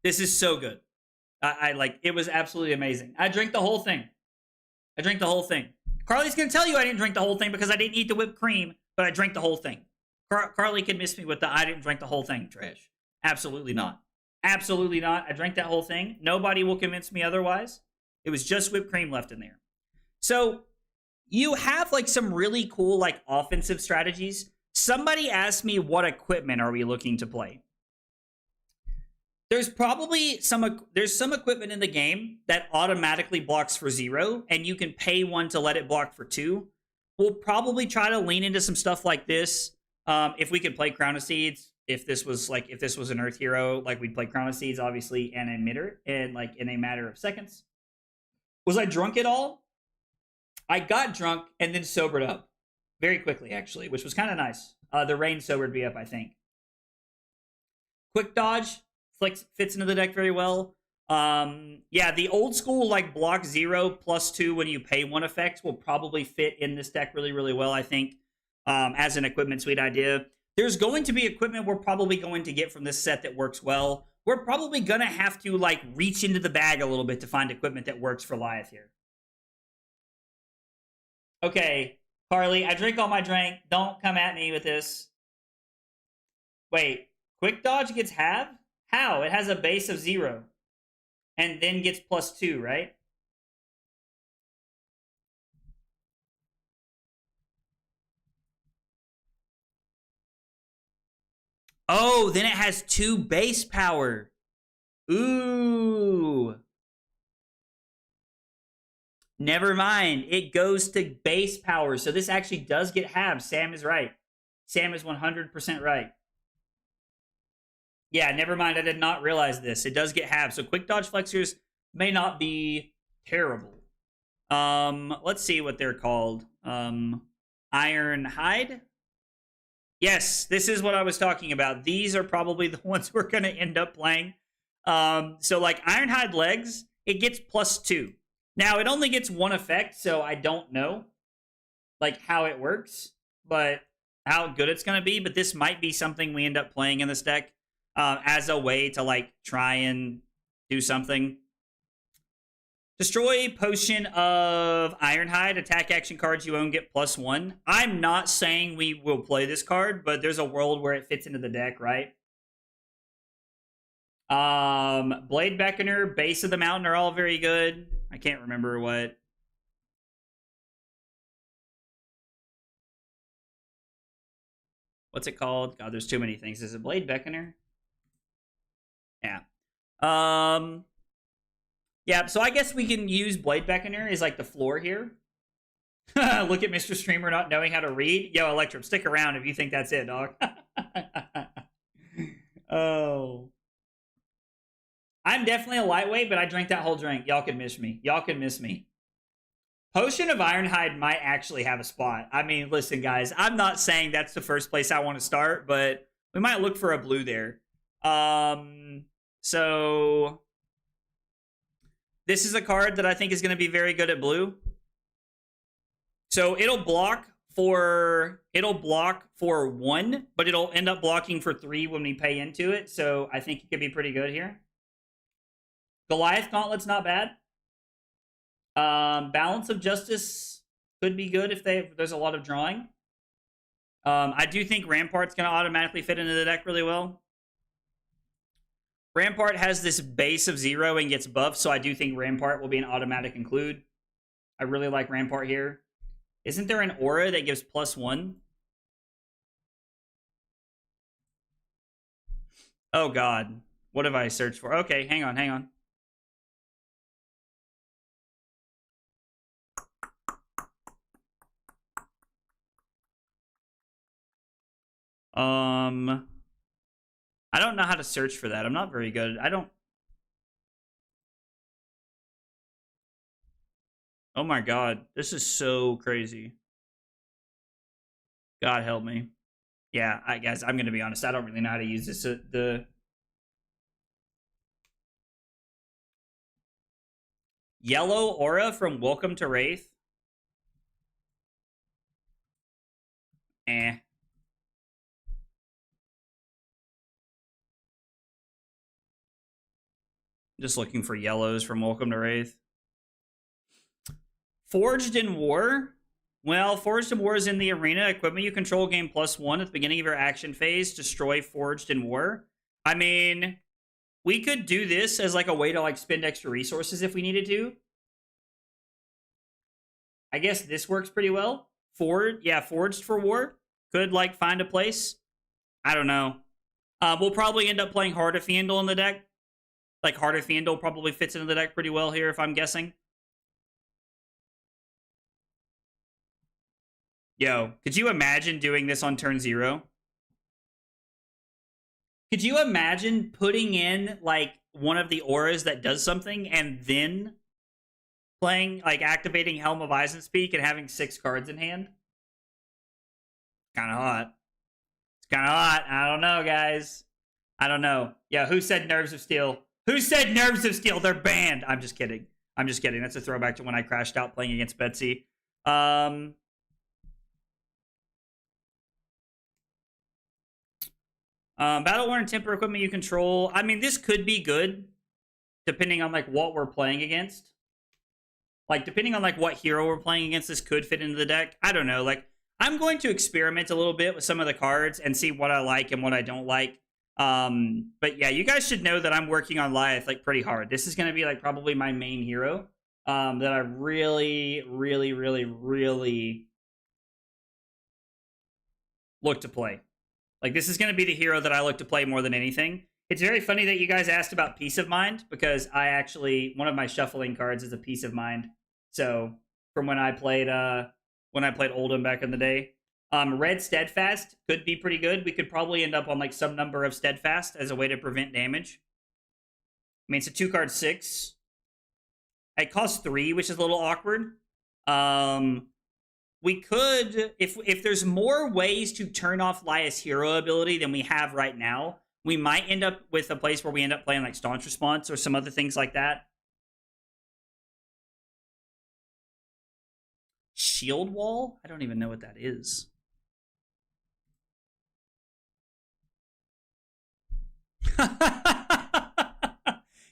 This is so good. I like, it was absolutely amazing. I drank the whole thing. Carly's going to tell you I didn't drink the whole thing because I didn't eat the whipped cream, but I drank the whole thing. Carly can miss me with the I didn't drink the whole thing trash. Absolutely not. Absolutely not. I drank that whole thing. Nobody will convince me otherwise. It was just whipped cream left in there. So you have like some really cool like offensive strategies. Somebody asked me what equipment are we looking to play? There's probably some equipment in the game that automatically blocks for 0 and you can pay one to let it block for 2. We'll probably try to lean into some stuff like this. If we could play Crown of Seeds, if this was an Earth hero, like we'd play Crown of Seeds obviously and Emitter and like in a matter of seconds. Was I drunk at all? I got drunk and then sobered up very quickly, actually, which was kind of nice. The rain sobered me up, I think. Quick dodge fits into the deck very well. Yeah, the old school like block 0 +2 when you pay 1 effect will probably fit in this deck really, really well, I think, as an equipment suite idea. There's going to be equipment we're probably going to get from this set that works well. We're probably going to have to like reach into the bag a little bit to find equipment that works for Liath here. Okay, Carly, I drink all my drink. Don't come at me with this. Wait, quick dodge gets halved? How? It has a base of 0. And then gets +2, right? Oh, then it has 2 base power. Ooh. Never mind. It goes to base power. So this actually does get halved. Sam is right. Sam is 100% right. Yeah, never mind. I did not realize this. It does get halved. So quick dodge flexors may not be terrible. Let's see what they're called. Iron Hide. Yes, this is what I was talking about. These are probably the ones we're going to end up playing. So like Ironhide legs, it gets +2. Now it only gets 1 effect, so I don't know like how it works, but how good it's going to be. But this might be something we end up playing in this deck as a way to like try and do something. Destroy Potion of Ironhide. Attack action cards you own get +1. I'm not saying we will play this card, but there's a world where it fits into the deck, right? Blade Beckoner, Base of the Mountain are all very good. I can't remember what. What's it called? God, there's too many things. Is it Blade Beckoner? Yeah. Yeah, so I guess we can use Blade Beckoner as like the floor here. Look at Mr. Streamer not knowing how to read. Yo, Electrum, stick around if you think that's it, dog. Oh. I'm definitely a lightweight, but I drank that whole drink. Y'all can miss me. Y'all can miss me. Potion of Ironhide might actually have a spot. I mean, listen, guys, I'm not saying that's the first place I want to start, but we might look for a blue there. So this is a card that I think is going to be very good at blue. So it'll block for 1, but it'll end up blocking for 3 when we pay into it. So I think it could be pretty good here. Goliath Gauntlet's not bad. Balance of Justice could be good if there's a lot of drawing. I do think Rampart's going to automatically fit into the deck really well. Rampart has this base of 0 and gets buffed, so I do think Rampart will be an automatic include. I really like Rampart here. Isn't there an aura that gives +1? Oh, God. What have I searched for? Okay, hang on. I don't know how to search for that. I'm not very good. Oh my God. This is so crazy. God help me. Yeah, guys, I'm going to be honest. I don't really know how to use this. The yellow aura from Welcome to Wraith. Just looking for yellows from Welcome to Wraith. Forged in War. Well, Forged in War is in the arena. Equipment you control gain +1 at the beginning of your action phase. Destroy Forged in War. I mean, we could do this as like a way to like spend extra resources if we needed to. I guess this works pretty well. Forged for War. Could like find a place. I don't know. We'll probably end up playing Heart of Fiendel in the deck. Like, Heart of Fiendel probably fits into the deck pretty well here, if I'm guessing. Yo, could you imagine doing this on turn 0? Could you imagine putting in, like, one of the auras that does something and then playing, like, activating Helm of Eisenspeak and having 6 cards in hand. Kind of hot. It's kind of hot. I don't know, guys. I don't know. Yeah, who said Nerves of Steel? Who said Nerves of Steel? They're banned. I'm just kidding. I'm just kidding. That's a throwback to when I crashed out playing against Betsy. Battle Worn Temper equipment you control. I mean, this could be good, depending on, like, what we're playing against. Like, depending on, like, what hero we're playing against, this could fit into the deck. I don't know. Like, I'm going to experiment a little bit with some of the cards and see what I like and what I don't like. But yeah, you guys should know that I'm working on Lyeth, like, pretty hard. This is going to be, like, probably my main hero that I really, really, really, really look to play. Like, this is going to be the hero that I look to play more than anything. It's very funny that you guys asked about Peace of Mind, because I actually, one of my shuffling cards is a Peace of Mind. So, from when I played Oldham back in the day. Red Steadfast could be pretty good. We could probably end up on, like, some number of Steadfast as a way to prevent damage. I mean, it's a 2-card 6. It costs 3, which is a little awkward. We could, if there's more ways to turn off Lyeth's hero ability than we have right now, we might end up with a place where we end up playing, like, Staunch Response or some other things like that. Shield Wall? I don't even know what that is.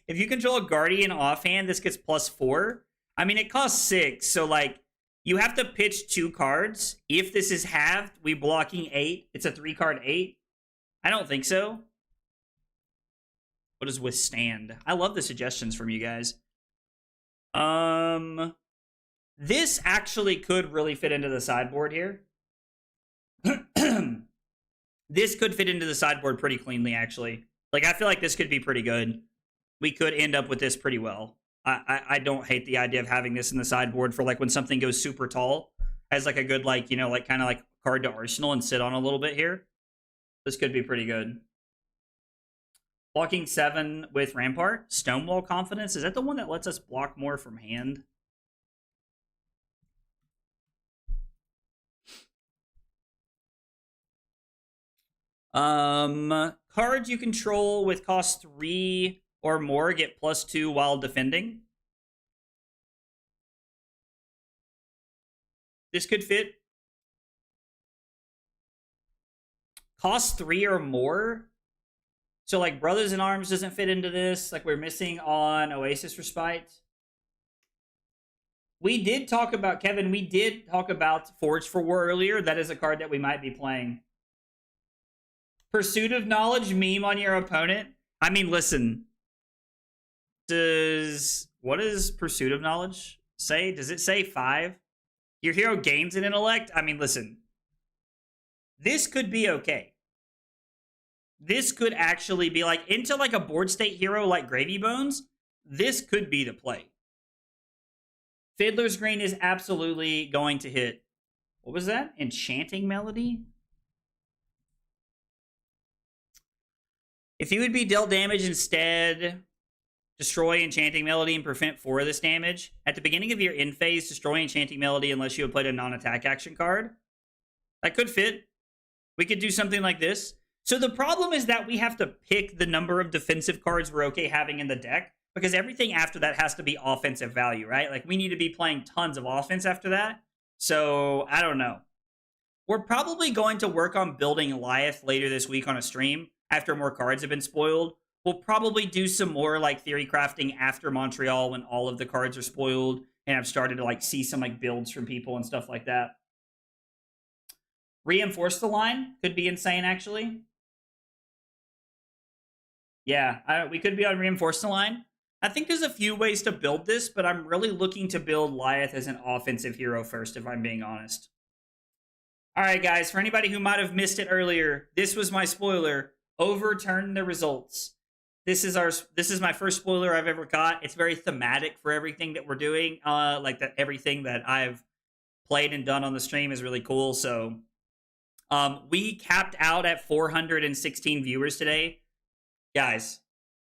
If you control a Guardian offhand, this gets +4. I mean, it costs 6, so, like, you have to pitch 2 cards. If this is halved, we blocking 8. It's a 3-card 8. I don't think so. What does Withstand? I love the suggestions from you guys. This actually could really fit into the sideboard here. This could fit into the sideboard pretty cleanly, actually. Like, I feel like this could be pretty good. We could end up with this pretty well. I don't hate the idea of having this in the sideboard for, like, when something goes super tall as, like, a good, like, you know, like, kind of like card to Arsenal and sit on a little bit here. This could be pretty good. Blocking 7 with Rampart. Stonewall Confidence. Is that the one that lets us block more from hand? Cards you control with cost 3 or more get +2 while defending. This could fit. Cost 3 or more. So, like, Brothers in Arms doesn't fit into this. Like, we're missing on Oasis Respite. We did talk about, Kevin, we did talk about Forge for War earlier. That is a card that we might be playing. Pursuit of Knowledge, meme on your opponent. I mean, listen. What does Pursuit of Knowledge say? Does it say 5? Your hero gains an intellect? I mean, listen. This could be okay. This could actually be, like, into, like, a board state hero like Gravy Bones. This could be the play. Fiddler's Green is absolutely going to hit. What was that? Enchanting Melody? If you would be dealt damage instead, destroy Enchanting Melody and prevent 4 of this damage. At the beginning of your end phase, destroy Enchanting Melody unless you have played a non-attack action card. That could fit. We could do something like this. So the problem is that we have to pick the number of defensive cards we're okay having in the deck, because everything after that has to be offensive value, right? Like, we need to be playing tons of offense after that. So, I don't know. We're probably going to work on building Lyeth later this week on a stream after more cards have been spoiled. We'll probably do some more, like, theory crafting after Montreal when all of the cards are spoiled and I've started to, like, see some, like, builds from people and stuff like that. Reinforce the line could be insane, actually. Yeah, we could be on Reinforce the line. I think there's a few ways to build this, but I'm really looking to build Lyeth as an offensive hero first, if I'm being honest. All right, guys, for anybody who might have missed it earlier, this was my spoiler. Overturn the results. This is my first spoiler I've ever got. It's very thematic for everything that we're doing. Like, that everything that I've played and done on the stream is really cool. So, we capped out at 416 viewers today. Guys,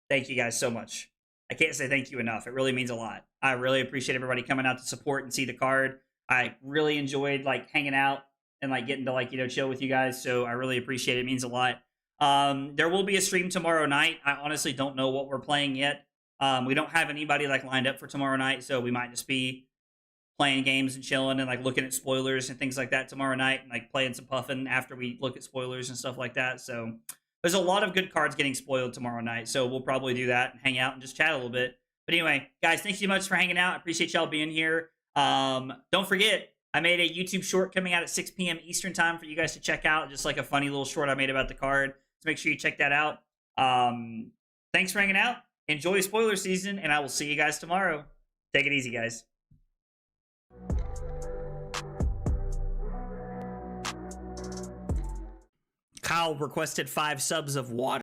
thank you guys so much. I can't say thank you enough. It really means a lot. I really appreciate everybody coming out to support and see the card. I really enjoyed like hanging out and like getting to like, you know, chill with you guys. So I really appreciate it. It means a lot. There will be a stream tomorrow night. I honestly don't know what we're playing yet. We don't have anybody like lined up for tomorrow night, so we might just be playing games and chilling and like looking at spoilers and things like that tomorrow night, and like playing some puffin after we look at spoilers and stuff like that. So there's a lot of good cards getting spoiled tomorrow night, so we'll probably do that and hang out and just chat a little bit. But anyway, guys, thank you so much for hanging out. I appreciate y'all being here. Don't forget, I made a YouTube short coming out at 6 p.m. Eastern time for you guys to check out, just like a funny little short I made about the card. So make sure you check that out. Thanks for hanging out. Enjoy spoiler season, and I will see you guys tomorrow. Take it easy, guys. Kyle requested 5 subs of water.